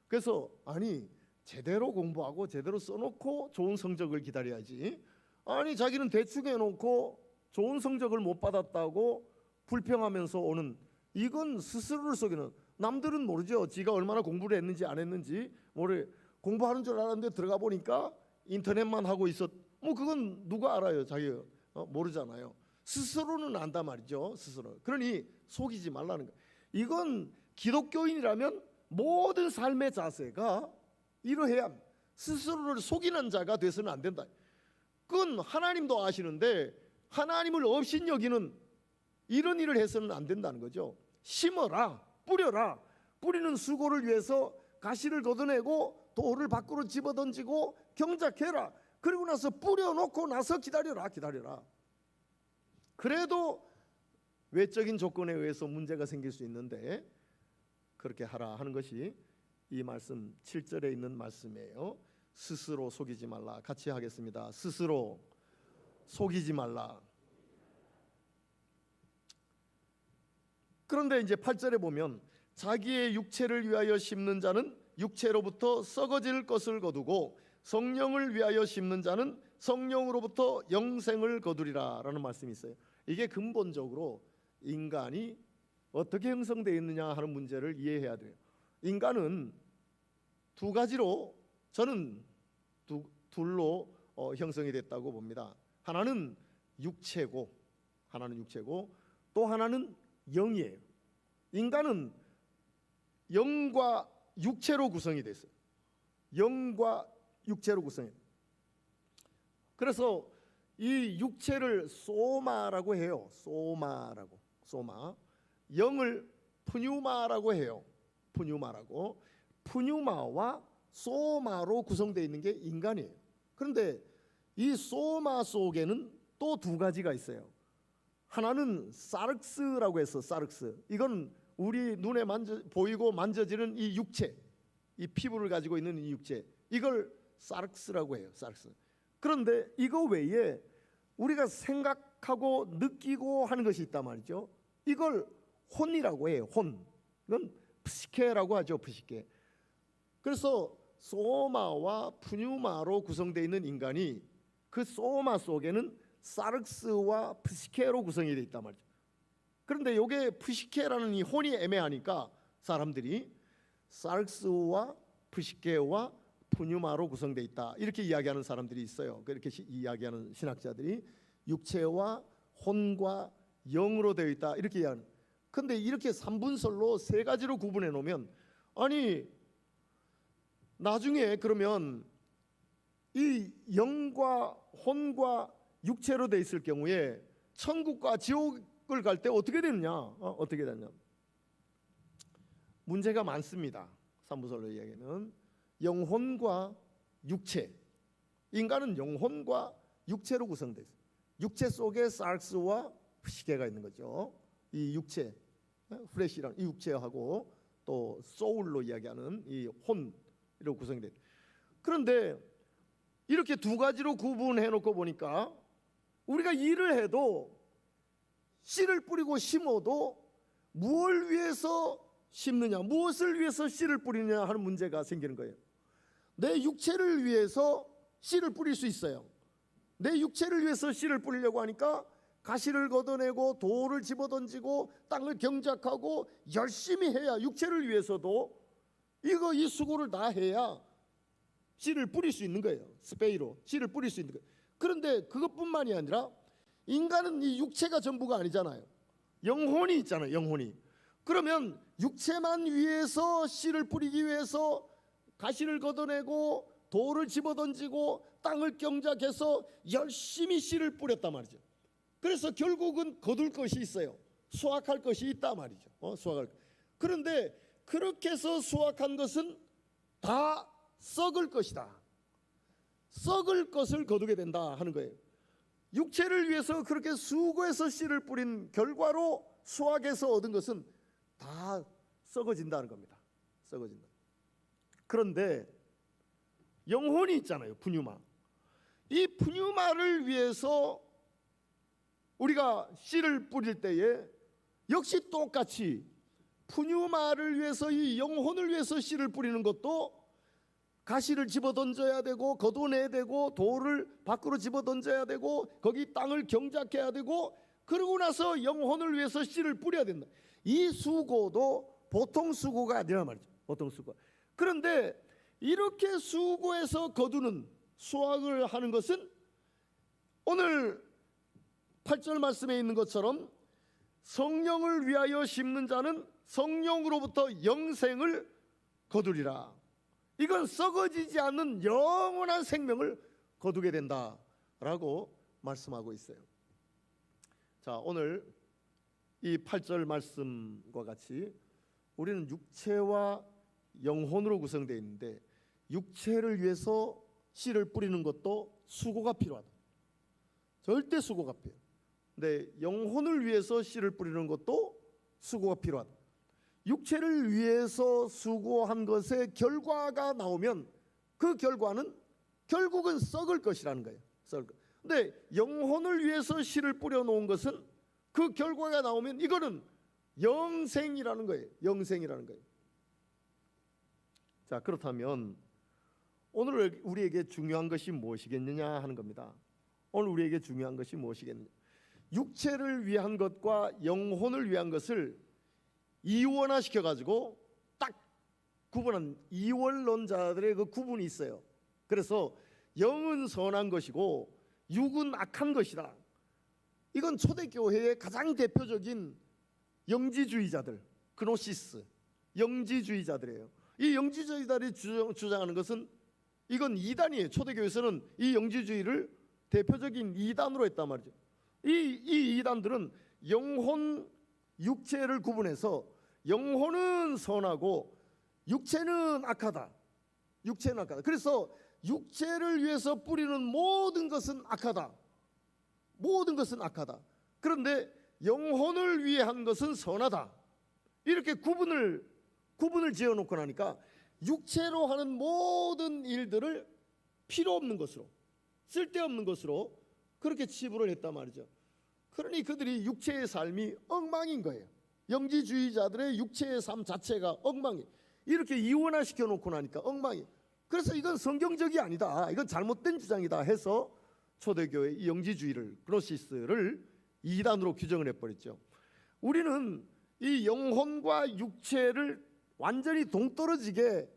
그래서 아니 제대로 공부하고 제대로 써놓고 좋은 성적을 기다려야지. 아니 자기는 대충 해놓고 좋은 성적을 못 받았다고 불평하면서 오는, 이건 스스로를 속이는, 남들은 모르죠. 지가 얼마나 공부를 했는지 안 했는지 모르. 공부하는 줄 알았는데 들어가 보니까 인터넷만 하고 있었. 뭐 그건 누가 알아요? 자기가 모르잖아요. 스스로는 안단 말이죠. 스스로. 그러니 속이지 말라는 거. 이건 기독교인이라면 모든 삶의 자세가 이러해야 스스로를 속이는 자가 돼서는 안 된다. 그건 하나님도 아시는데 하나님을 없인 여기는 이런 일을 해서는 안 된다는 거죠. 심어라, 뿌려라. 뿌리는 수고를 위해서 가시를 걷어내고 돌을 밖으로 집어던지고 경작해라. 그리고 나서 뿌려놓고 나서 기다려라. 그래도 외적인 조건에 의해서 문제가 생길 수 있는데 그렇게 하라 하는 것이 이 말씀 7절에 있는 말씀이에요. 스스로 속이지 말라. 같이 하겠습니다. 스스로 속이지 말라. 그런데 이제 8절에 보면 자기의 육체를 위하여 심는 자는 육체로부터 썩어질 것을 거두고 성령을 위하여 심는 자는 성령으로부터 영생을 거두리라 라는 말씀이 있어요. 이게 근본적으로 인간이 어떻게 형성되어 있느냐 하는 문제를 이해해야 돼요. 인간은 두 가지로 저는 둘로 형성이 됐다고 봅니다. 하나는 육체고 또 하나는 영이에요. 인간은 영과 육체로 구성이 됐어요. 영과 육체로 구성이 돼요. 그래서 이 육체를 소마라고 해요. 소마. 영을 푸뉴마라고 해요. 푸뉴마와 소마로 구성되어 있는 게 인간이에요. 그런데 이 소마 속에는 또 두 가지가 있어요. 하나는 사르스라고 해서 사르스. 이건 우리 눈에 보이고 만져지는 이 육체, 이 피부를 가지고 있는 이 육체, 이걸 사르스라고 해요. 사르스. 그런데 이거 외에 우리가 생각하고 느끼고 하는 것이 있단 말이죠. 이걸 혼이라고 해요. 혼. 이건 프시케라고 하죠. 프시케. 그래서 소마와 푸뉴마로 구성되어 있는 인간이 그 소마 속에는 사르스와 프시케로 구성이 되어 있단 말이죠. 그런데 이게 프시케라는 이 혼이 애매하니까 사람들이 사르스와 프시케와 푸뉴마로 구성되어 있다 이렇게 이야기하는 사람들이 있어요. 그렇게 이야기하는 신학자들이 육체와 혼과 영으로 되어 있다 이렇게 이야기하는. 근데 이렇게 삼분설로 세 가지로 구분해 놓으면 아니 나중에 그러면 이 영과 혼과 육체로 돼 있을 경우에 천국과 지옥을 갈 때 어떻게 되느냐? 어떻게 되냐? 문제가 많습니다. 삼분설로 이야기는 영혼과 육체. 인간은 영혼과 육체로 구성돼 있어요. 육체 속에 사르스와 프시케가 있는 거죠. 이 육체, 플래시라는 이 육체하고 또 소울로 이야기하는 이 혼으로 구성이 돼요. 그런데 이렇게 두 가지로 구분해 놓고 보니까 우리가 일을 해도 씨를 뿌리고 심어도 무엇을 위해서 심느냐, 무엇을 위해서 씨를 뿌리느냐 하는 문제가 생기는 거예요. 내 육체를 위해서 씨를 뿌릴 수 있어요. 내 육체를 위해서 씨를 뿌리려고 하니까 가시를 걷어내고 돌을 집어던지고 땅을 경작하고 열심히 해야 육체를 위해서도 이 수고를 다 해야 씨를 뿌릴 수 있는 거예요. 스페이로 씨를 뿌릴 수 있는 거예요. 그런데 그것뿐만이 아니라 인간은 이 육체가 전부가 아니잖아요. 영혼이 있잖아요. 영혼이. 그러면 육체만 위해서 씨를 뿌리기 위해서 가시를 걷어내고 돌을 집어던지고 땅을 경작해서 열심히 씨를 뿌렸단 말이죠. 그래서 결국은 거둘 것이 있어요. 수확할 것이 있단 말이죠. 수확할. 그런데 그렇게 해서 수확한 것은 다 썩을 것이다. 썩을 것을 거두게 된다 하는 거예요. 육체를 위해서 그렇게 수고해서 씨를 뿌린 결과로 수확해서 얻은 것은 다 썩어진다는 겁니다. 썩어진다. 그런데 영혼이 있잖아요. 푸뉴마. 이 푸뉴마를 위해서 우리가 씨를 뿌릴 때에 역시 똑같이 푸뉴마를 위해서 이 영혼을 위해서 씨를 뿌리는 것도 가시를 집어던져야 되고 걷어내야 되고 돌을 밖으로 집어던져야 되고 거기 땅을 경작해야 되고 그러고 나서 영혼을 위해서 씨를 뿌려야 된다. 이 수고도 보통 수고가 아니라 말이죠. 보통 수고. 그런데 이렇게 수고해서 거두는 수확을 하는 것은 오늘 8절 말씀에 있는 것처럼 성령을 위하여 심는 자는 성령으로부터 영생을 거두리라. 이건 썩어지지 않는 영원한 생명을 거두게 된다라고 말씀하고 있어요. 자, 오늘 이 8절 말씀과 같이 우리는 육체와 영혼으로 구성되어 있는데 육체를 위해서 씨를 뿌리는 것도 수고가 필요하다. 절대 수고가 필요해요. 근데 영혼을 위해서 씨를 뿌리는 것도 수고가 필요하다. 육체를 위해서 수고한 것의 결과가 나오면 그 결과는 결국은 썩을 것이라는 거예요. 썩을 것. 근데 영혼을 위해서 씨를 뿌려 놓은 것은 그 결과가 나오면 이거는 영생이라는 거예요. 영생이라는 거예요. 자, 그렇다면 오늘 우리에게 중요한 것이 무엇이겠느냐 하는 겁니다. 오늘 우리에게 중요한 것이 무엇이겠느냐. 육체를 위한 것과 영혼을 위한 것을 이원화시켜 가지고 딱 구분한 이원론자들의 그 구분이 있어요. 그래서 영은 선한 것이고 육은 악한 것이다. 이건 초대교회의 가장 대표적인 영지주의자들, 그노시스, 영지주의자들이에요. 이 영지주의자들이 주장하는 것은 이건 이단이에요. 초대교회에서는 이 영지주의를 대표적인 이단으로 했단 말이죠. 이 이단들은 영혼, 육체를 구분해서 영혼은 선하고 육체는 악하다. 육체는 악하다. 그래서 육체를 위해서 뿌리는 모든 것은 악하다. 모든 것은 악하다. 그런데 영혼을 위해 한 것은 선하다. 이렇게 구분을 지어놓고 나니까 육체로 하는 모든 일들을 필요 없는 것으로, 쓸데없는 것으로 그렇게 치부를 했단 말이죠. 그러니 그들이 육체의 삶이 엉망인 거예요. 영지주의자들의 육체의 삶 자체가 엉망이. 이렇게 이원화시켜 놓고 나니까 엉망이. 그래서 이건 성경적이 아니다. 이건 잘못된 주장이다 해서 초대교회 이 영지주의를, 그노시스를 이단으로 규정을 해버렸죠. 우리는 이 영혼과 육체를 완전히 동떨어지게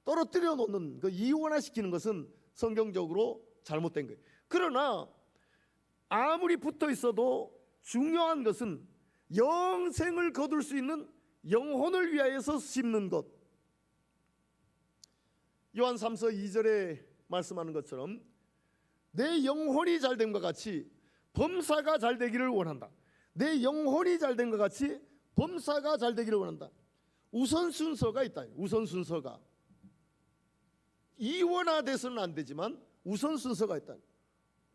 떨어뜨려 놓는, 그 이원화시키는 것은 성경적으로 잘못된 거예요. 그러나 아무리 붙어 있어도 중요한 것은 영생을 거둘 수 있는 영혼을 위하여서 심는 것. 요한 3서 2절에 말씀하는 것처럼 내 영혼이 잘됨과 같이 범사가 잘되기를 원한다. 내 영혼이 잘됨과 같이 범사가 잘되기를 원한다. 우선순서가 있다. 우선순서가 이원화돼서는 안 되지만 우선순서가 있다.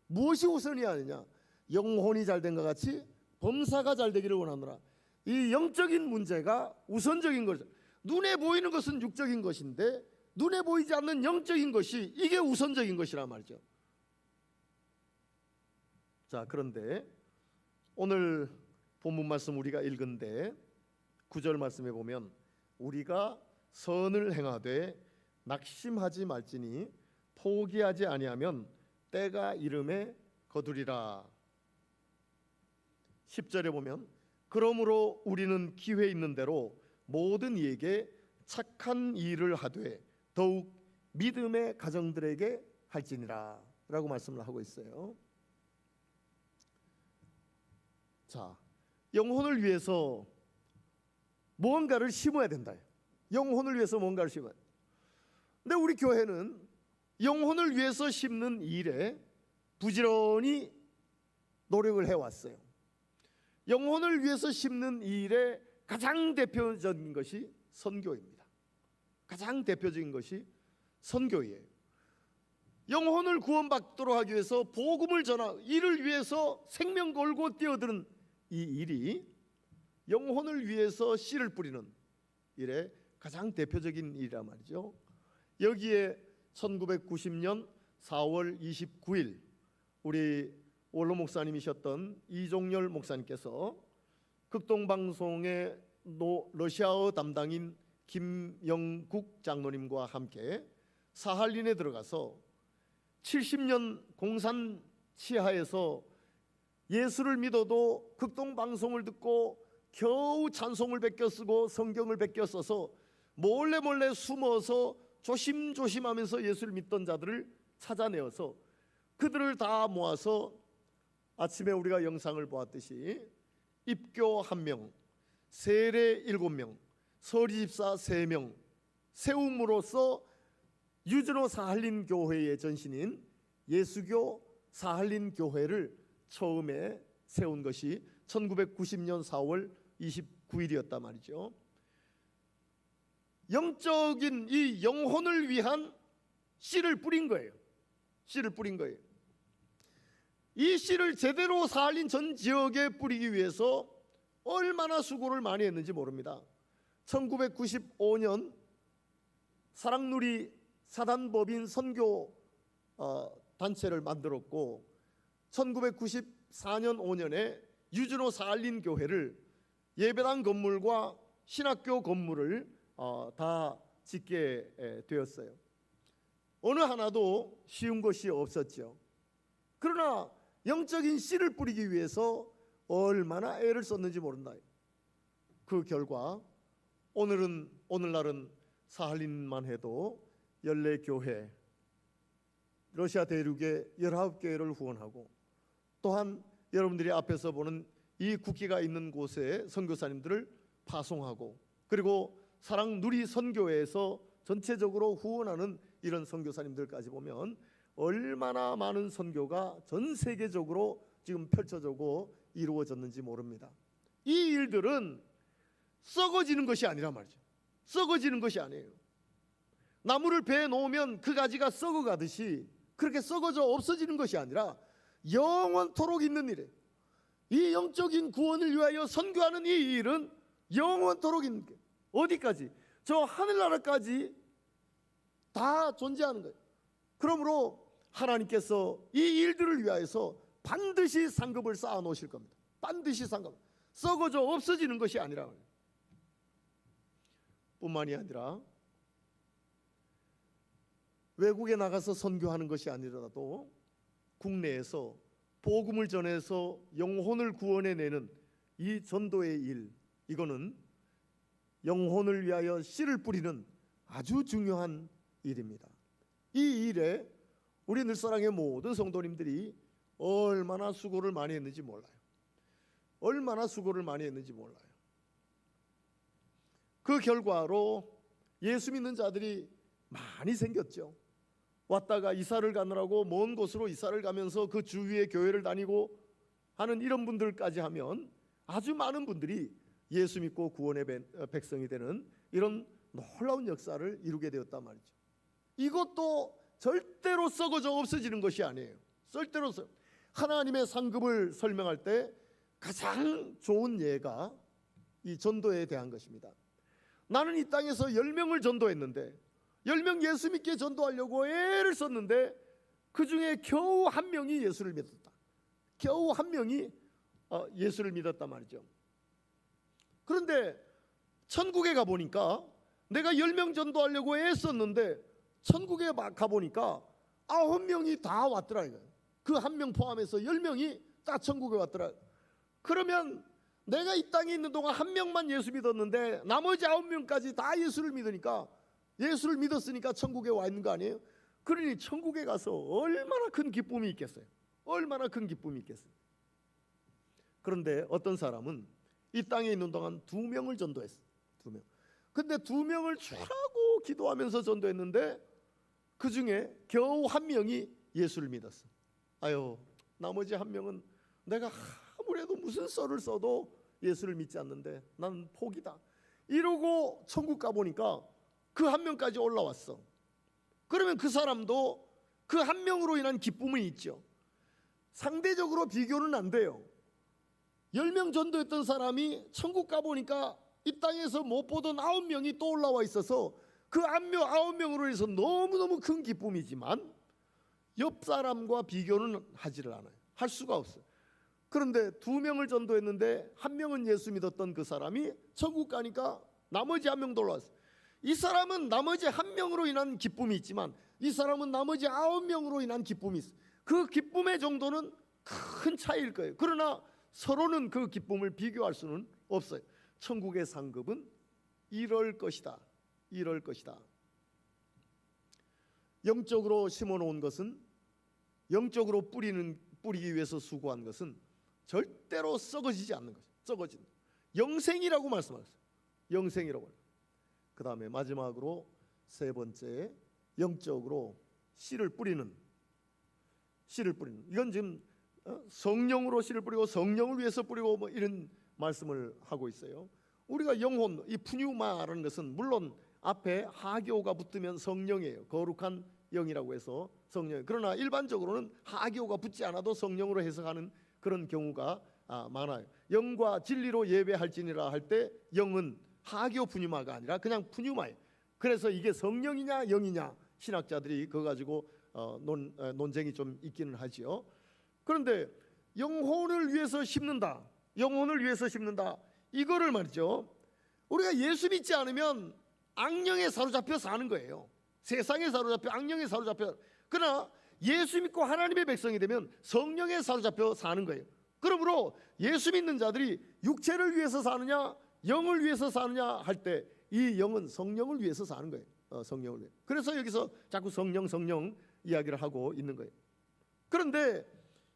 무엇이 우선이 아니냐? 영혼이 잘된 것 같이 범사가 잘되기를 원하노라. 이 영적인 문제가 우선적인 거죠. 눈에 보이는 것은 육적인 것인데 눈에 보이지 않는 영적인 것이 이게 우선적인 것이란 말이죠. 자, 그런데 오늘 본문 말씀 우리가 읽은데 9절 말씀에 보면 우리가 선을 행하되 낙심하지 말지니 포기하지 아니하면 때가 이름에 거두리라. 10절에 보면 그러므로 우리는 기회 있는 대로 모든 이에게 착한 일을 하되 더욱 믿음의 가정들에게 할지니라 라고 말씀을 하고 있어요. 자, 영혼을 위해서 무언가를 심어야 된다. 영혼을 위해서 뭔가를 심어야 된다. 근데 우리 교회는 영혼을 위해서 심는 일에 부지런히 노력을 해왔어요. 영혼을 위해서 심는 일의 가장 대표적인 것이 선교입니다. 가장 대표적인 것이 선교예요. 영혼을 구원받도록 하기 위해서 복음을 전하고 이를 위해서 생명 걸고 뛰어드는 이 일이 영혼을 위해서 씨를 뿌리는 일의 가장 대표적인 일이란 말이죠. 여기에 1990년 4월 29일 우리 원로 목사님이셨던 이종열 목사님께서 극동방송의 러시아어 담당인 김영국 장로님과 함께 사할린에 들어가서 70년 공산 치하에서 예수를 믿어도 극동방송을 듣고 겨우 찬송을 베껴 쓰고 성경을 베껴 써서 몰래 숨어서 조심조심하면서 예수를 믿던 자들을 찾아내어서 그들을 다 모아서 아침에 우리가 영상을 보았듯이 입교 1명, 세례 7명, 서리집사 3명 세움으로써 유진호 사할린 교회의 전신인 예수교 사할린 교회를 처음에 세운 것이 1990년 4월 29일이었단 말이죠. 영적인 이 영혼을 위한 씨를 뿌린 거예요. 씨를 뿌린 거예요. 이 씨를 제대로 사할린 전 지역에 뿌리기 위해서 얼마나 수고를 많이 했는지 모릅니다. 1995년 사랑누리 사단법인 선교 단체를 만들었고 1994년 5년에 유진호 사할린 교회를 예배당 건물과 신학교 건물을 다 짓게 되었어요. 어느 하나도 쉬운 것이 없었죠. 그러나 영적인 씨를 뿌리기 위해서 얼마나 애를 썼는지 모른다. 그 결과 오늘날은 사할린만 해도 14교회, 러시아 대륙의 19교회를 후원하고 또한 여러분들이 앞에서 보는 이 국기가 있는 곳에 선교사님들을 파송하고 그리고 사랑 누리 선교회에서 전체적으로 후원하는 이런 선교사님들까지 보면 얼마나 많은 선교가 전 세계적으로 지금 펼쳐지고 이루어졌는지 모릅니다. 이 일들은 썩어지는 것이 아니란 말이죠. 썩어지는 것이 아니에요. 나무를 베어 놓으면 그 가지가 썩어가듯이 그렇게 썩어져 없어지는 것이 아니라 영원토록 있는 일이에요. 이 영적인 구원을 위하여 선교하는 이 일은 영원토록 있는 게 어디까지? 저 하늘나라까지 다 존재하는 거예요. 그러므로 하나님께서 이 일들을 위하여서 반드시 상급을 쌓아 놓으실 겁니다. 반드시 상급. 썩어져 없어지는 것이 아니라 뿐만이 아니라 외국에 나가서 선교하는 것이 아니라도 국내에서 복음을 전해서 영혼을 구원해내는 이 전도의 일, 이거는 영혼을 위하여 씨를 뿌리는 아주 중요한 일입니다. 이 일에 우리 늘사랑의 모든 성도님들이 얼마나 수고를 많이 했는지 몰라요. 얼마나 수고를 많이 했는지 몰라요. 그 결과로 예수 믿는 자들이 많이 생겼죠. 왔다가 이사를 가느라고 먼 곳으로 이사를 가면서 그 주위의 교회를 다니고 하는 이런 분들까지 하면 아주 많은 분들이 예수 믿고 구원의 백성이 되는 이런 놀라운 역사를 이루게 되었단 말이죠. 이것도 절대로 썩어져 없어지는 것이 아니에요. 절대로 하나님의 상급을 설명할 때 가장 좋은 예가 이 전도에 대한 것입니다. 나는 이 땅에서 10명을 전도했는데 10명 예수 믿게 전도하려고 애를 썼는데 그 중에 겨우 1명이 예수를 믿었다. 겨우 1명이 예수를 믿었단 말이죠. 그런데 천국에 가보니까 내가 10명 전도하려고 애썼는데 천국에 가보니까 9명이 다 왔더라 이거예요. 그 1명 포함해서 10명이 다 천국에 왔더라. 그러면 내가 이 땅에 있는 동안 1명만 예수 믿었는데 나머지 9명까지 다 예수를 믿으니까 예수를 믿었으니까 천국에 와 있는 거 아니에요? 그러니 천국에 가서 얼마나 큰 기쁨이 있겠어요? 얼마나 큰 기쁨이 있겠어요? 그런데 어떤 사람은 이 땅에 있는 동안 2명을 전도했어. 2명. 근데 2명을 주라고 기도하면서 전도했는데 그 중에 겨우 1명이 예수를 믿었어. 아유, 나머지 1명은 내가 아무래도 무슨 썰을 써도 예수를 믿지 않는데 나는 포기다. 이러고 천국 가보니까 그 1명까지 올라왔어. 그러면 그 사람도 그 1명으로 인한 기쁨은 있죠. 상대적으로 비교는 안 돼요. 10명 전도했던 사람이 천국 가보니까 이 땅에서 못 보던 9명이 또 올라와 있어서 그 9명으로 해서 너무너무 큰 기쁨이지만 옆 사람과 비교는 하지를 않아요. 할 수가 없어요. 그런데 2명을 전도했는데 1명은 예수 믿었던 그 사람이 천국 가니까 나머지 1명도 올라왔어요. 이 사람은 나머지 1명으로 인한 기쁨이 있지만 이 사람은 나머지 9명으로 인한 기쁨이 있어요. 그 기쁨의 정도는 큰 차이일 거예요. 그러나 서로는 그 기쁨을 비교할 수는 없어요. 천국의 상급은 이럴 것이다. 이럴 것이다. 영적으로 심어놓은 것은, 영적으로 뿌리기 위해서 수고한 것은 절대로 썩어지지 않는 것이죠. 썩어지는 영생이라고 말씀하셨어요. 영생이라고. 그 다음에 마지막으로 세 번째, 영적으로 씨를 뿌리는. 이건 지금 성령으로 씨를 뿌리고 성령을 위해서 뿌리고 뭐 이런 말씀을 하고 있어요. 우리가 영혼, 이 푸뉴마라는 것은 물론 앞에 하교가 붙으면 성령이에요. 거룩한 영이라고 해서 성령. 그러나 일반적으로는 하교가 붙지 않아도 성령으로 해석하는 그런 경우가 많아요. 영과 진리로 예배할지니라 할 때 영은 하교 푸뉴마가 아니라 그냥 푸뉴마예요. 그래서 이게 성령이냐 영이냐 신학자들이 그거 가지고 논쟁이 좀 있기는 하지요. 그런데 영혼을 위해서 심는다. 영혼을 위해서 심는다. 이거를 말이죠. 우리가 예수 믿지 않으면 악령에 사로잡혀 사는 거예요. 세상에 사로잡혀 악령에 사로잡혀. 그러나 예수 믿고 하나님의 백성이 되면 성령에 사로잡혀 사는 거예요. 그러므로 예수 믿는 자들이 육체를 위해서 사느냐 영을 위해서 사느냐 할 때 이 영은 성령을 위해서 사는 거예요. 성령을 위해. 그래서 여기서 자꾸 성령 이야기를 하고 있는 거예요. 그런데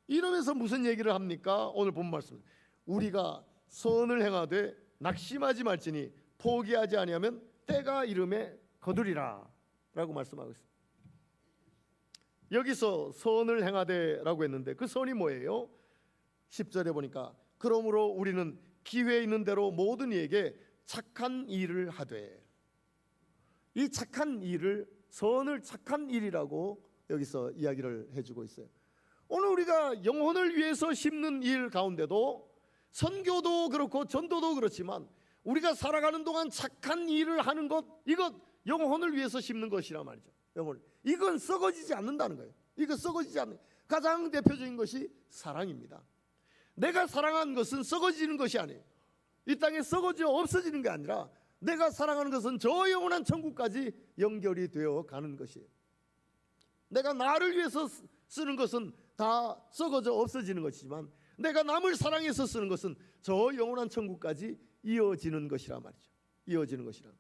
이러면서 무슨 얘기를 합니까? 오늘 본 말씀. 우리가 선을 행하되 낙심하지 말지니 포기하지 아니하면 때가 이름에 거두리라 라고 말씀하고 있습니다. 여기서 선을 행하되라고 했는데 그 선이 뭐예요? 10절에 보니까 그러므로 우리는 기회 있는 대로 모든 이에게 착한 일을 하되. 이 착한 일을, 선을 착한 일이라고 여기서 이야기를 해주고 있어요. 오늘 우리가 영혼을 위해서 심는 일 가운데도 선교도 그렇고 전도도 그렇지만 우리가 살아가는 동안 착한 일을 하는 것, 이것 영혼을 위해서 심는 것이란 말이죠. 영혼. 이건 썩어지지 않는다는 거예요. 이거 썩어지지 않는. 가장 대표적인 것이 사랑입니다. 내가 사랑한 것은 썩어지는 것이 아니에요. 이 땅에 썩어져 없어지는 게 아니라 내가 사랑하는 것은 저 영원한 천국까지 연결이 되어 가는 것이에요. 내가 나를 위해서 쓰는 것은 다 썩어져 없어지는 것이지만 내가 남을 사랑해서 쓰는 것은 저 영원한 천국까지 이어지는 것이란 말이죠. 이어지는 것이란.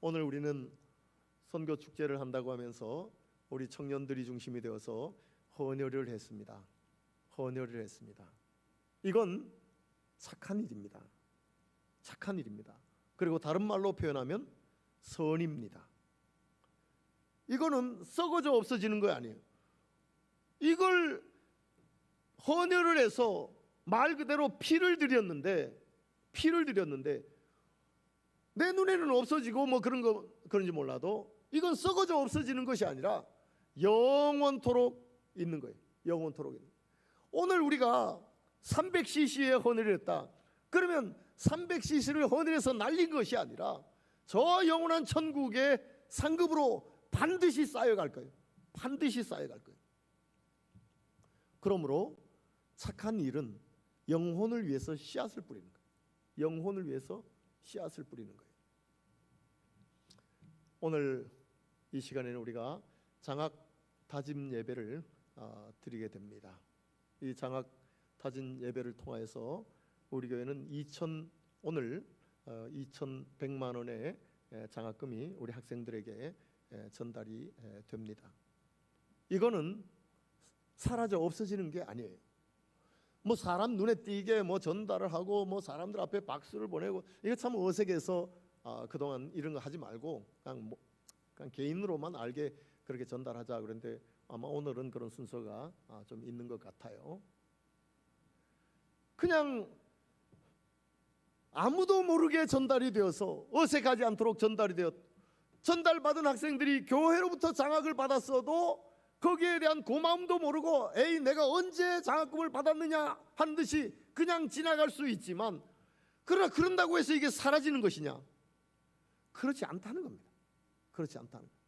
오늘 우리는 선교 축제를 한다고 하면서 우리 청년들이 중심이 되어서 헌혈을 했습니다. 헌혈을 했습니다. 이건 착한 일입니다. 착한 일입니다. 그리고 다른 말로 표현하면 선입니다. 이거는 썩어져 없어지는 거 아니에요. 이걸 헌혈을 해서 말 그대로 피를 들였는데 내 눈에는 없어지고 뭐 그런지 몰라도 이건 썩어져 없어지는 것이 아니라 영원토록 있는 거예요. 영원토록 있는. 오늘 우리가 300cc의 헌혈을 했다. 그러면 300cc를 헌혈해서 날린 것이 아니라 저 영원한 천국의 상급으로 반드시 쌓여갈 거예요. 반드시 쌓여갈 거예요. 그러므로 착한 일은 영혼을 위해서 씨앗을 뿌리는 거예요. 영혼을 위해서 씨앗을 뿌리는 거예요. 오늘 이 시간에는 우리가 장학 다짐 예배를 드리게 됩니다. 이 장학 다짐 예배를 통하여서 우리 교회는 오늘 2,100만 원의 장학금이 우리 학생들에게 전달이 됩니다. 이거는 사라져 없어지는 게 아니에요. 뭐 사람 눈에 띄게 뭐 전달을 하고 뭐 사람들 앞에 박수를 보내고 이거 참 어색해서 그동안 이런 거 하지 말고 그냥 개인으로만 알게 그렇게 전달하자 그런데 아마 오늘은 그런 순서가 좀 있는 것 같아요. 그냥 아무도 모르게 전달이 되어서 어색하지 않도록 전달받은 학생들이 교회로부터 장학을 받았어도 거기에 대한 고마움도 모르고 에이 내가 언제 장학금을 받았느냐 하는 듯이 그냥 지나갈 수 있지만 그러나 그런다고 해서 이게 사라지는 것이냐? 그렇지 않다는 겁니다. 그렇지 않다는 거예요.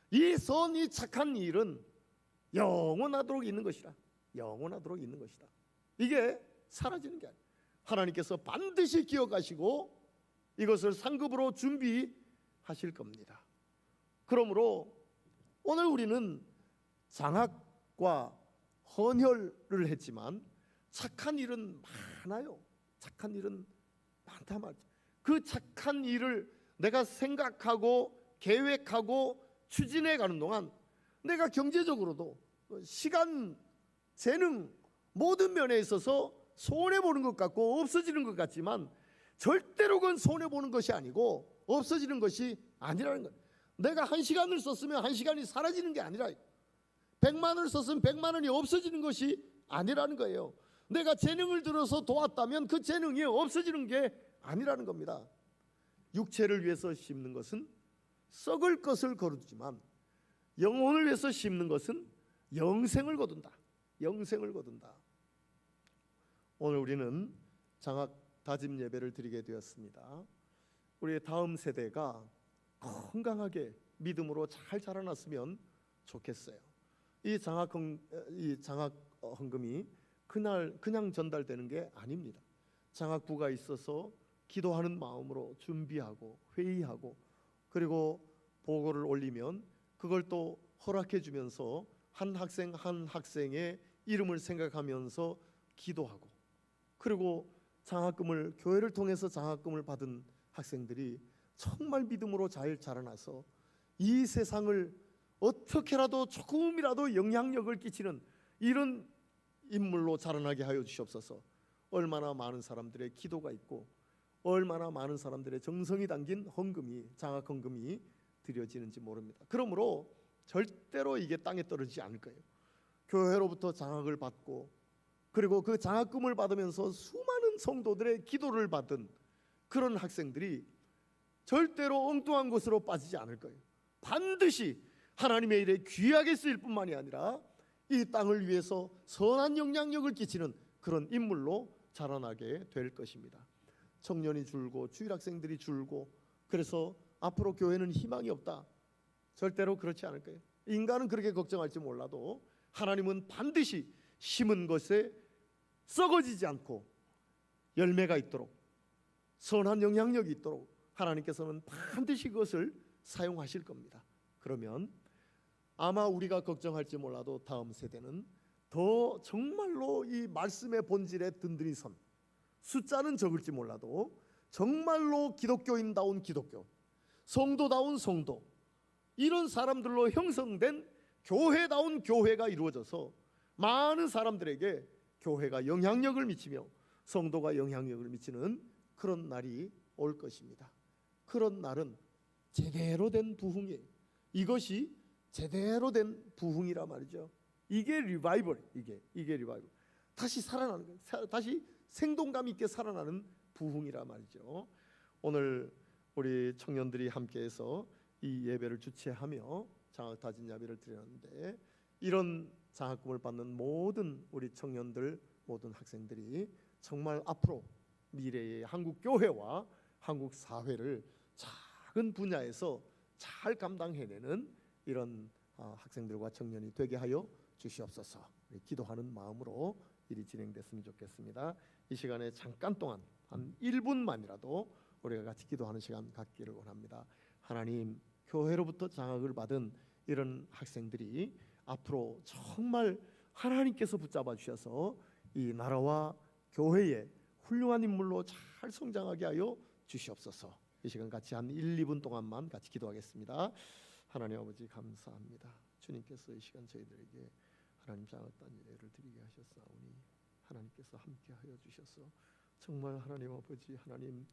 이 선이 착한 일은 영원하도록 있는 것이라. 영원하도록 있는 것이다. 이게 사라지는 게 아니에요. 하나님께서 반드시 기억하시고 이것을 상급으로 준비하실 겁니다. 그러므로 오늘 우리는 장학과 헌혈을 했지만 착한 일은 많아요. 착한 일은 많다 말이죠. 그 착한 일을 내가 생각하고 계획하고 추진해 가는 동안 내가 경제적으로도 시간, 재능 모든 면에 있어서 손해 보는 것 같고 없어지는 것 같지만 절대로 그건 손해 보는 것이 아니고 없어지는 것이 아니라는 거예요. 내가 1시간을 썼으면 1시간이 사라지는 게 아니라 100만 원을 썼으면 100만 원이 없어지는 것이 아니라는 거예요. 내가 재능을 들어서 도왔다면 그 재능이 없어지는 게 아니라는 겁니다. 육체를 위해서 심는 것은 썩을 것을 거두지만 영혼을 위해서 심는 것은 영생을 거둔다. 영생을 거둔다. 오늘 우리는 장학 다짐 예배를 드리게 되었습니다. 우리의 다음 세대가 건강하게 믿음으로 잘 자라났으면 좋겠어요. 이 장학 헌금이 그냥 전달되는 게 아닙니다. 장학부가 있어서 기도하는 마음으로 준비하고 회의하고 그리고 보고를 올리면 그걸 또 허락해 주면서 한 학생 한 학생의 이름을 생각하면서 기도하고 그리고 장학금을 교회를 통해서 장학금을 받은 학생들이 정말 믿음으로 잘 자라나서 이 세상을 어떻게라도 조금이라도 영향력을 끼치는 이런 인물로 자라나게 하여 주시옵소서. 얼마나 많은 사람들의 기도가 있고 얼마나 많은 사람들의 정성이 담긴 헌금이 장학 헌금이 드려지는지 모릅니다. 그러므로 절대로 이게 땅에 떨어지지 않을 거예요. 교회로부터 장학을 받고 그리고 그 장학금을 받으면서 수많은 성도들의 기도를 받은 그런 학생들이 절대로 엉뚱한 곳으로 빠지지 않을 거예요. 반드시 하나님의 일에 귀하게 쓰일 뿐만이 아니라 이 땅을 위해서 선한 영향력을 끼치는 그런 인물로 자라나게 될 것입니다. 청년이 줄고 주일학생들이 줄고 그래서 앞으로 교회는 희망이 없다. 절대로 그렇지 않을 거예요. 인간은 그렇게 걱정할지 몰라도 하나님은 반드시 심은 것에 썩어지지 않고 열매가 있도록 선한 영향력이 있도록 하나님께서는 반드시 그것을 사용하실 겁니다. 그러면 아마 우리가 걱정할지 몰라도 다음 세대는 더 정말로 이 말씀의 본질에 든든히 선 숫자는 적을지 몰라도 정말로 기독교인다운 기독교, 성도다운 성도 이런 사람들로 형성된 교회다운 교회가 이루어져서 많은 사람들에게 교회가 영향력을 미치며 성도가 영향력을 미치는 그런 날이 올 것입니다. 그런 날은 제대로 된 부흥이에요. 이것이 제대로 된 부흥이라 말이죠. 이게 리바이벌, 이게 리바이벌. 다시 살아나는 거예요. 다시 생동감 있게 살아나는 부흥이라 말이죠. 오늘 우리 청년들이 함께해서 이 예배를 주최하며 장학다진 예배를 드렸는데 이런 장학금을 받는 모든 우리 청년들, 모든 학생들이 정말 앞으로 미래의 한국 교회와 한국 사회를 작은 분야에서 잘 감당해내는 이런 학생들과 청년이 되게 하여 주시옵소서. 기도하는 마음으로 일이 진행됐으면 좋겠습니다. 이 시간에 잠깐 동안 한 1분만이라도 우리가 같이 기도하는 시간 갖기를 원합니다. 하나님, 교회로부터 장학을 받은 이런 학생들이 앞으로 정말 하나님께서 붙잡아 주셔서 이 나라와 교회의 훌륭한 인물로 잘 성장하게 하여 주시옵소서. 이 시간 같이 한 1, 2분 동안만 같이 기도하겠습니다. 하나님 아버지 감사합니다. 주님께서 이 시간 저희들에게 하나님 장학단 예배를 드리게 하셨사오니 하나님께서 함께하여 주셔서 정말 하나님 아버지 하나님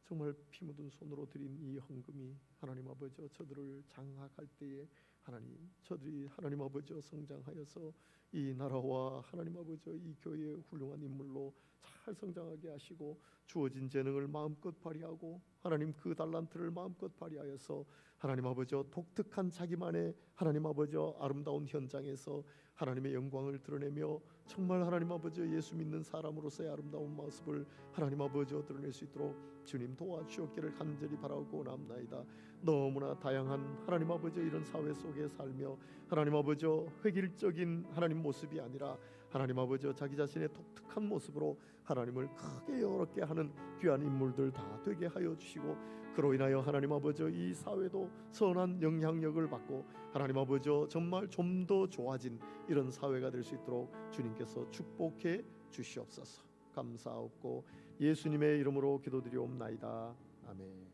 정말 피 묻은 손으로 드린 이 헌금이 하나님 아버지 저들을 장학할 때에 하나님 저들이 하나님 아버지 성장하여서 이 나라와 하나님 아버지 이 교회의 훌륭한 인물로 잘 성장하게 하시고 주어진 재능을 마음껏 발휘하고 하나님 그 달란트를 마음껏 발휘하여서 하나님 아버지 독특한 자기만의 하나님 아버지 아름다운 현장에서 하나님의 영광을 드러내며 정말 하나님 아버지 예수 믿는 사람으로서의 아름다운 모습을 하나님 아버지 드러낼 수 있도록 주님 도와주옵기를 간절히 바라고 남나이다. 너무나 다양한 하나님 아버지 이런 사회 속에 살며 하나님 아버지 획일적인 하나님 모습이 아니라 하나님 아버지 자기 자신의 독특한 모습으로 하나님을 크게 영화롭게 하는 귀한 인물들 다 되게 하여 주시고 그로 인하여 하나님 아버지 이 사회도 선한 영향력을 받고 하나님 아버지 정말 좀 더 좋아진 이런 사회가 될 수 있도록 주님께서 축복해 주시옵소서. 감사하옵고 예수님의 이름으로 기도드리옵나이다. 아멘.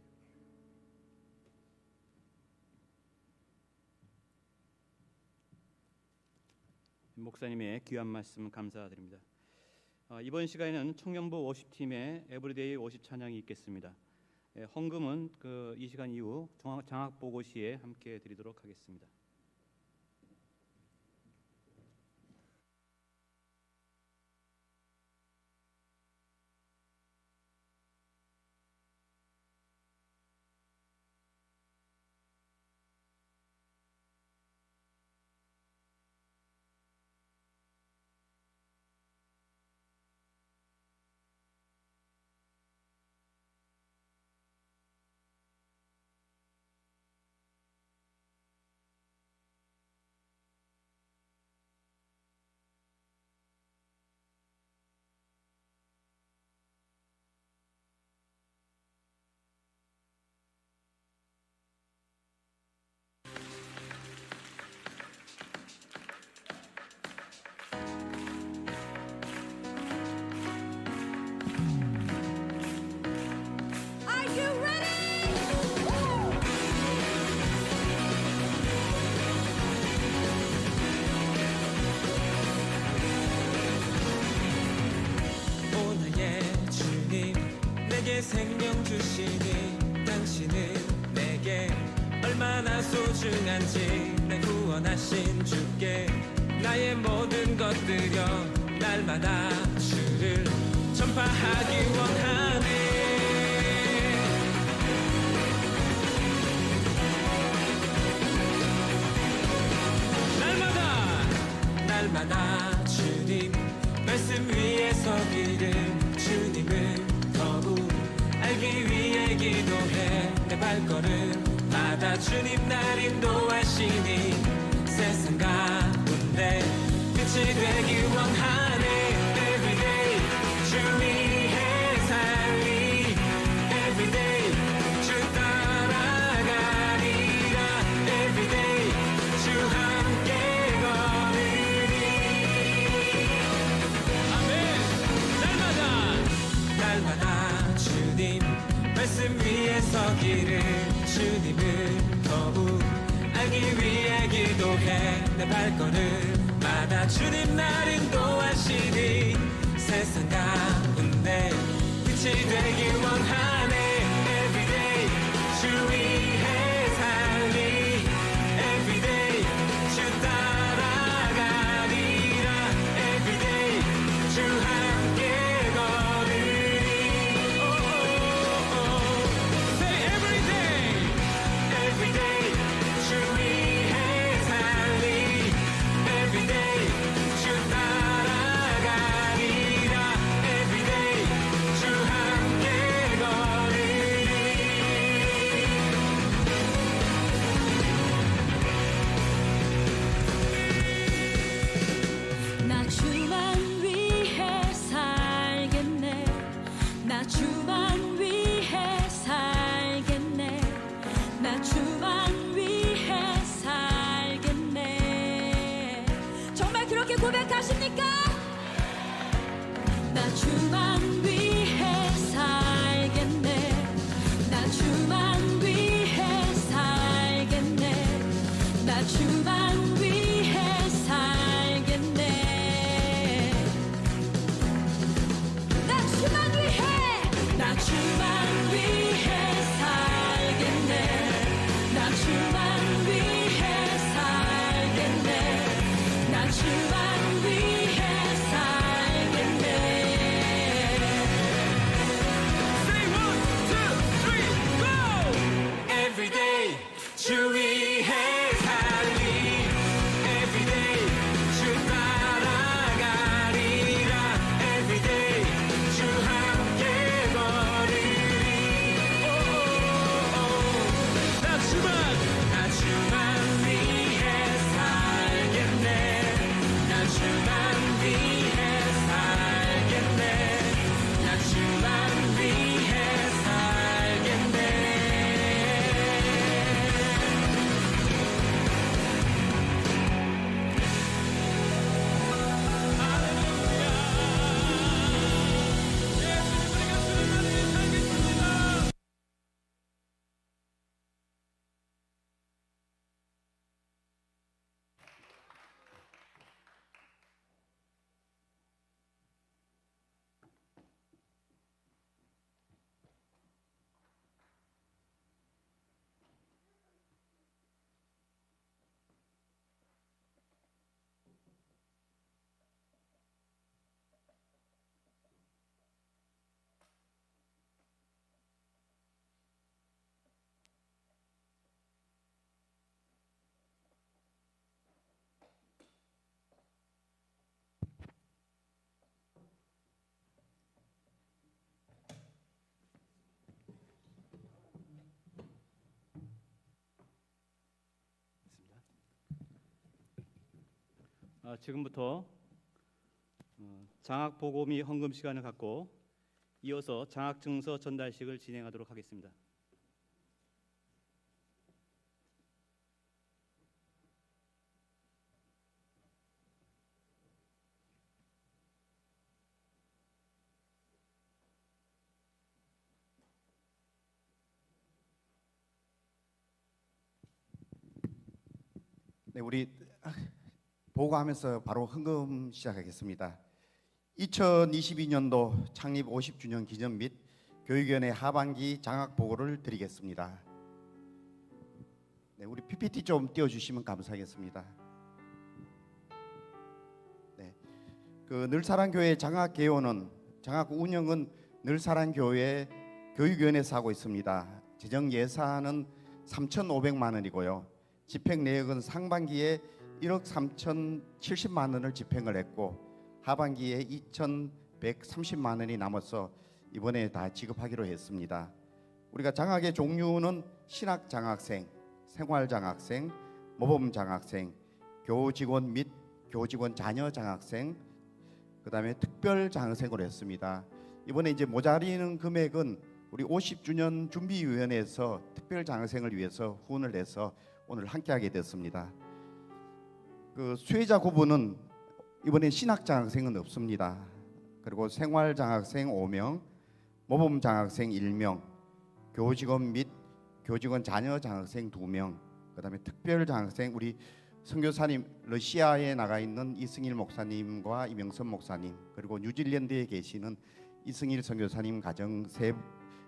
목사님의 귀한 말씀 감사드립니다. 이번 시간에는 청년부 워십팀의 에브리데이 워십 찬양이 있겠습니다. 헌금은 이 시간 이후 장학 보고 시에 함께 드리도록 하겠습니다. 생명 주시니 당신은 내게 얼마나 소중한지 날 구원하신 주께 나의 모든 것 드려 날마다 주를 전파하기 원하네. 날마다 주님 말씀 위에 서기를 주님을 더욱 알기 위해 기도해 내 발걸음마다 주님 날 인도하시니 세상 가운데 빛이 되기 원하네. Everyday 주 위해 살리 Everyday 주 따라가리라 Everyday 주 함께 걸으리. 아멘. 날마다 주님 말씀 위에 서기를 주님을 더욱 알기 위해 기도해 내 발걸음마다 주님 날 인도하시니 세상 가운데 빛이 되기 원하네. Everyday 주 위해 살리 Everyday 주 따라가리라 Everyday 주 함께 고백하십니까? 나 주만 위해 살겠네. 나 주만 위해 살겠네. 나 주만 위해 살겠네. 나 주만 위해 살겠네. 나 주만 위해 살겠네. 나 주만 주 위해 살리 지금부터 장학 보고 및 헌금 시간을 갖고 이어서 장학 증서 전달식을 진행하도록 하겠습니다. 네, 우리 보고하면서 바로 헌금 시작하겠습니다. 2022년도 창립 50주년 기념 및 교육위원회 하반기 장학 보고를 드리겠습니다. 네, 우리 PPT 좀 띄워주시면 감사하겠습니다. 네, 그 늘사랑교회 장학 개요는 장학 운영은 늘사랑교회 교육위원회에서 하고 있습니다. 재정 예산은 3,500만 원이고요. 집행 내역은 상반기에 1억 3,070만 원을 집행을 했고 하반기에 2,130만 원이 남아서 이번에 다 지급하기로 했습니다. 우리가 장학의 종류는 신학 장학생, 생활 장학생, 모범 장학생, 교직원 및 교직원 자녀 장학생, 그다음에 특별 장학생으로 했습니다. 이번에 이제 모자리는 금액은 우리 50주년 준비위원회에서 특별 장학생을 위해서 후원을 해서 오늘 함께하게 됐습니다. 그 수혜자 구분은 이번에 신학 장학생은 없습니다. 그리고 생활 장학생 5명, 모범 장학생 1명, 교직원 및 교직원 자녀 장학생 2명, 그다음에 특별 장학생 우리 선교사님 러시아에 나가 있는 이승일 목사님과 이명선 목사님, 그리고 뉴질랜드에 계시는 이승일 선교사님 가정 세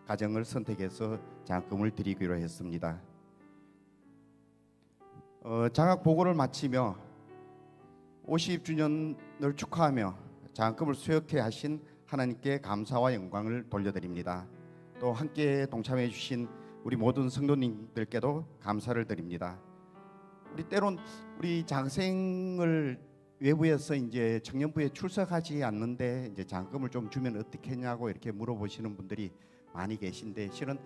가정을 선택해서 장학금을 드리기로 했습니다. 장학 보고를 마치며 50주년을 축하하며 장학금을 수여케 하신 하나님께 감사와 영광을 돌려드립니다. 또 함께 동참해 주신 우리 모든 성도님들께도 감사를 드립니다. 우리 때론 우리 장학생을 외부에서 이제 청년부에 출석하지 않는데 이제 장학금을 좀 주면 어떻겠냐고 이렇게 물어보시는 분들이 많이 계신데 실은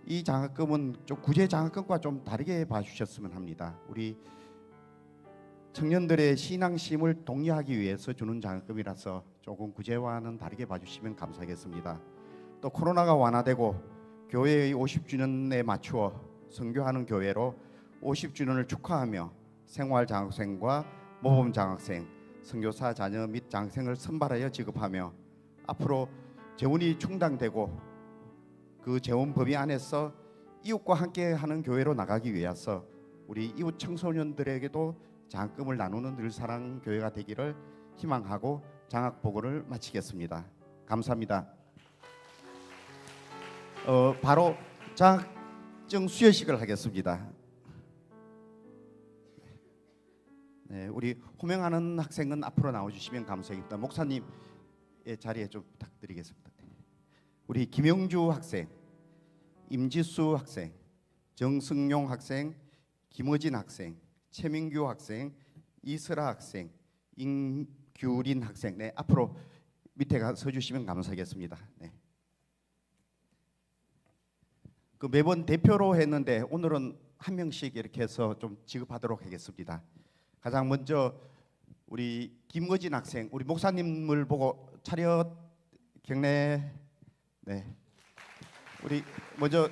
이 장학금은 좀 구제 장학금과 좀 다르게 봐주셨으면 합니다. 우리 청년들의 신앙심을 독려하기 위해서 주는 장학금이라서 조금 구제와는 다르게 봐주시면 감사하겠습니다. 또 코로나가 완화되고 교회의 50주년에 맞추어 선교하는 교회로 50주년을 축하하며 생활 장학생과 모범 장학생, 선교사 자녀 및 장학생을 선발하여 지급하며 앞으로 재원이 충당되고 그 재원 범위 안에서 이웃과 함께하는 교회로 나가기 위해서 우리 이웃 청소년들에게도 장학금을 나누는 늘사랑 교회가 되기를 희망하고 장학 보고를 마치겠습니다. 감사합니다. 바로 장학증 수여식을 하겠습니다. 네, 우리 호명하는 학생은 앞으로 나와주시면 감사하겠습니다. 목사님 자리에 좀 부탁드리겠습니다. 우리 김영주 학생, 임지수 학생, 정승용 학생, 김어진 학생, 최민규 학생, 이슬아 학생, 임규린 학생, 네, 앞으로 밑에 가서 주시면 감사하겠습니다. 네. 그 매번 대표로 했는데 오늘은 한 명씩 이렇게 해서 좀 지급하도록 하겠습니다. 가장 먼저 우리 김어진 학생, 우리 목사님을 보고 차렷 경례. 네, 우리 먼저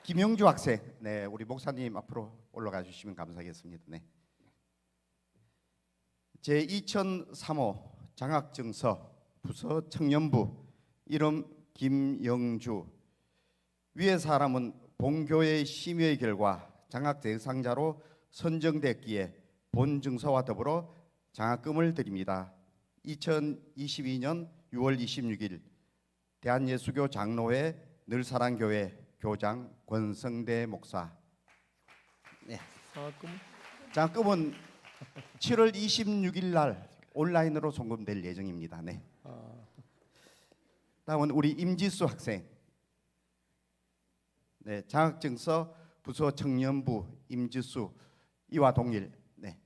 김영주 학생, 네, 우리 목사님 앞으로 올라가 주시면 감사하겠습니다. 네. 제 2003호 장학증서 부서 청년부 이름 김영주. 위의 사람은 본교의 심의의 결과 장학 대상자로 선정됐기에 본 증서와 더불어 장학금을 드립니다. 2022년 6월 26일 대한예수교 장로회 늘사랑교회 교장 권성대 목사. 네. 장학금은 7월 26일 날 온라인으로 송금될 예정입니다. 네. 다음은 우리 임지수 학생. 네, 장학증서 부서 청년부 임지수 이와 동일. 네.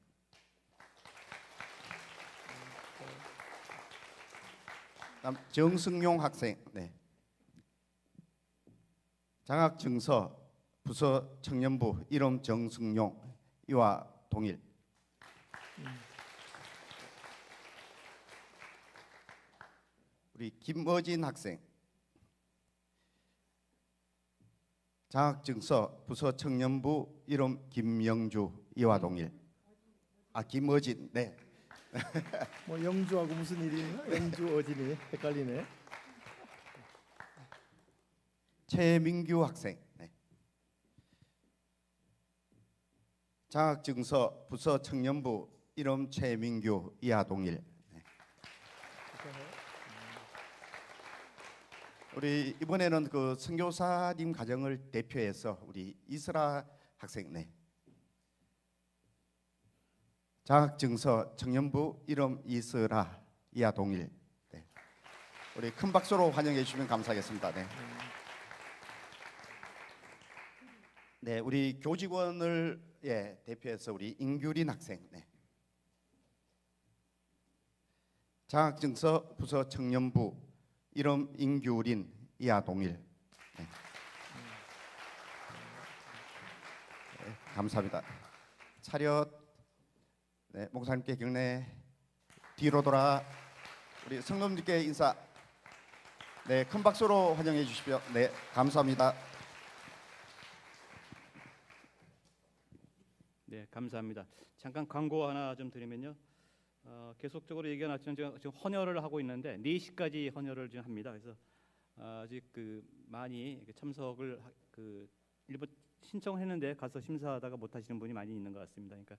다음 정승용 학생. 네. 장학증서 부서 청년부 이름 정승용 이와 동일. 우리 김어진 학생. 장학증서 부서 청년부 이름 김영주 이화동일. 아 김어진. 네. 뭐 영주하고 무슨 일이 있나? 영주 어진이 헷갈리네. 최민규 학생. 네. 장학증서 부서 청년부 이름 최민규 이하동일. 네. 우리 이번에는 그 선교사님 가정을 대표해서 우리 이슬아 학생. 네. 장학증서 청년부 이름 이슬아 이하동일. 네. 우리 큰 박수로 환영해 주시면 감사하겠습니다. 네. 네, 우리 교직원을 대표해서 우리 임규린 학생. 네. 장학증서 부서 청년부 이름 임규린 이하동일. 네. 네, 감사합니다. 차렷. 네, 목사님께 경례. 뒤로 돌아. 우리 성도님께 인사. 네, 큰 박수로 환영해 주십시오. 네, 감사합니다. 네, 감사합니다. 잠깐 광고 하나 좀 드리면요. 계속적으로 얘기가 나왔지만 제가 지금 헌혈을 하고 있는데 4시까지 헌혈을 지금 합니다. 그래서 아직 많이 참석을 일부 신청했는데 가서 심사하다가 못 하시는 분이 많이 있는 것 같습니다. 그러니까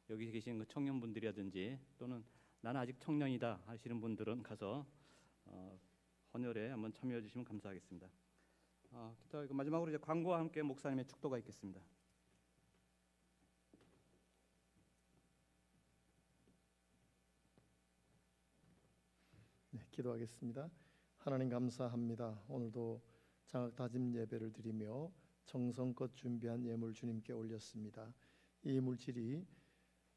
여기 계신 그 청년분들이라든지 또는 나는 아직 청년이다 하시는 분들은 가서 헌혈에 한번 참여해 주시면 감사하겠습니다. 마지막으로 이제 광고와 함께 목사님의 축도가 있겠습니다. 네, 기도하겠습니다. 하나님 감사합니다. 오늘도 장학 다짐 예배를 드리며 정성껏 준비한 예물 주님께 올렸습니다. 이 물질이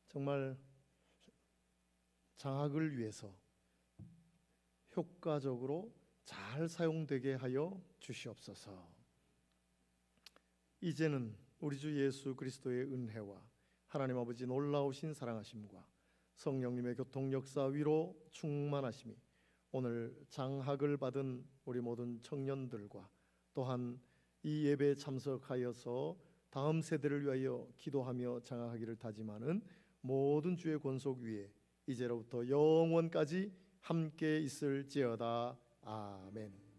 정말 장학을 위해서 효과적으로 잘 사용되게 하여 주시옵소서. 이제는 우리 주 예수 그리스도의 은혜와 하나님 아버지 놀라우신 사랑하심과 성령님의 교통 역사 위로 충만하심이 오늘 장학을 받은 우리 모든 청년들과 또한 이 예배에 참석하여서 다음 세대를 위하여 기도하며 장학하기를 다짐하는 모든 주의 권속 위에 이제로부터 영원까지 함께 있을지어다. 아멘.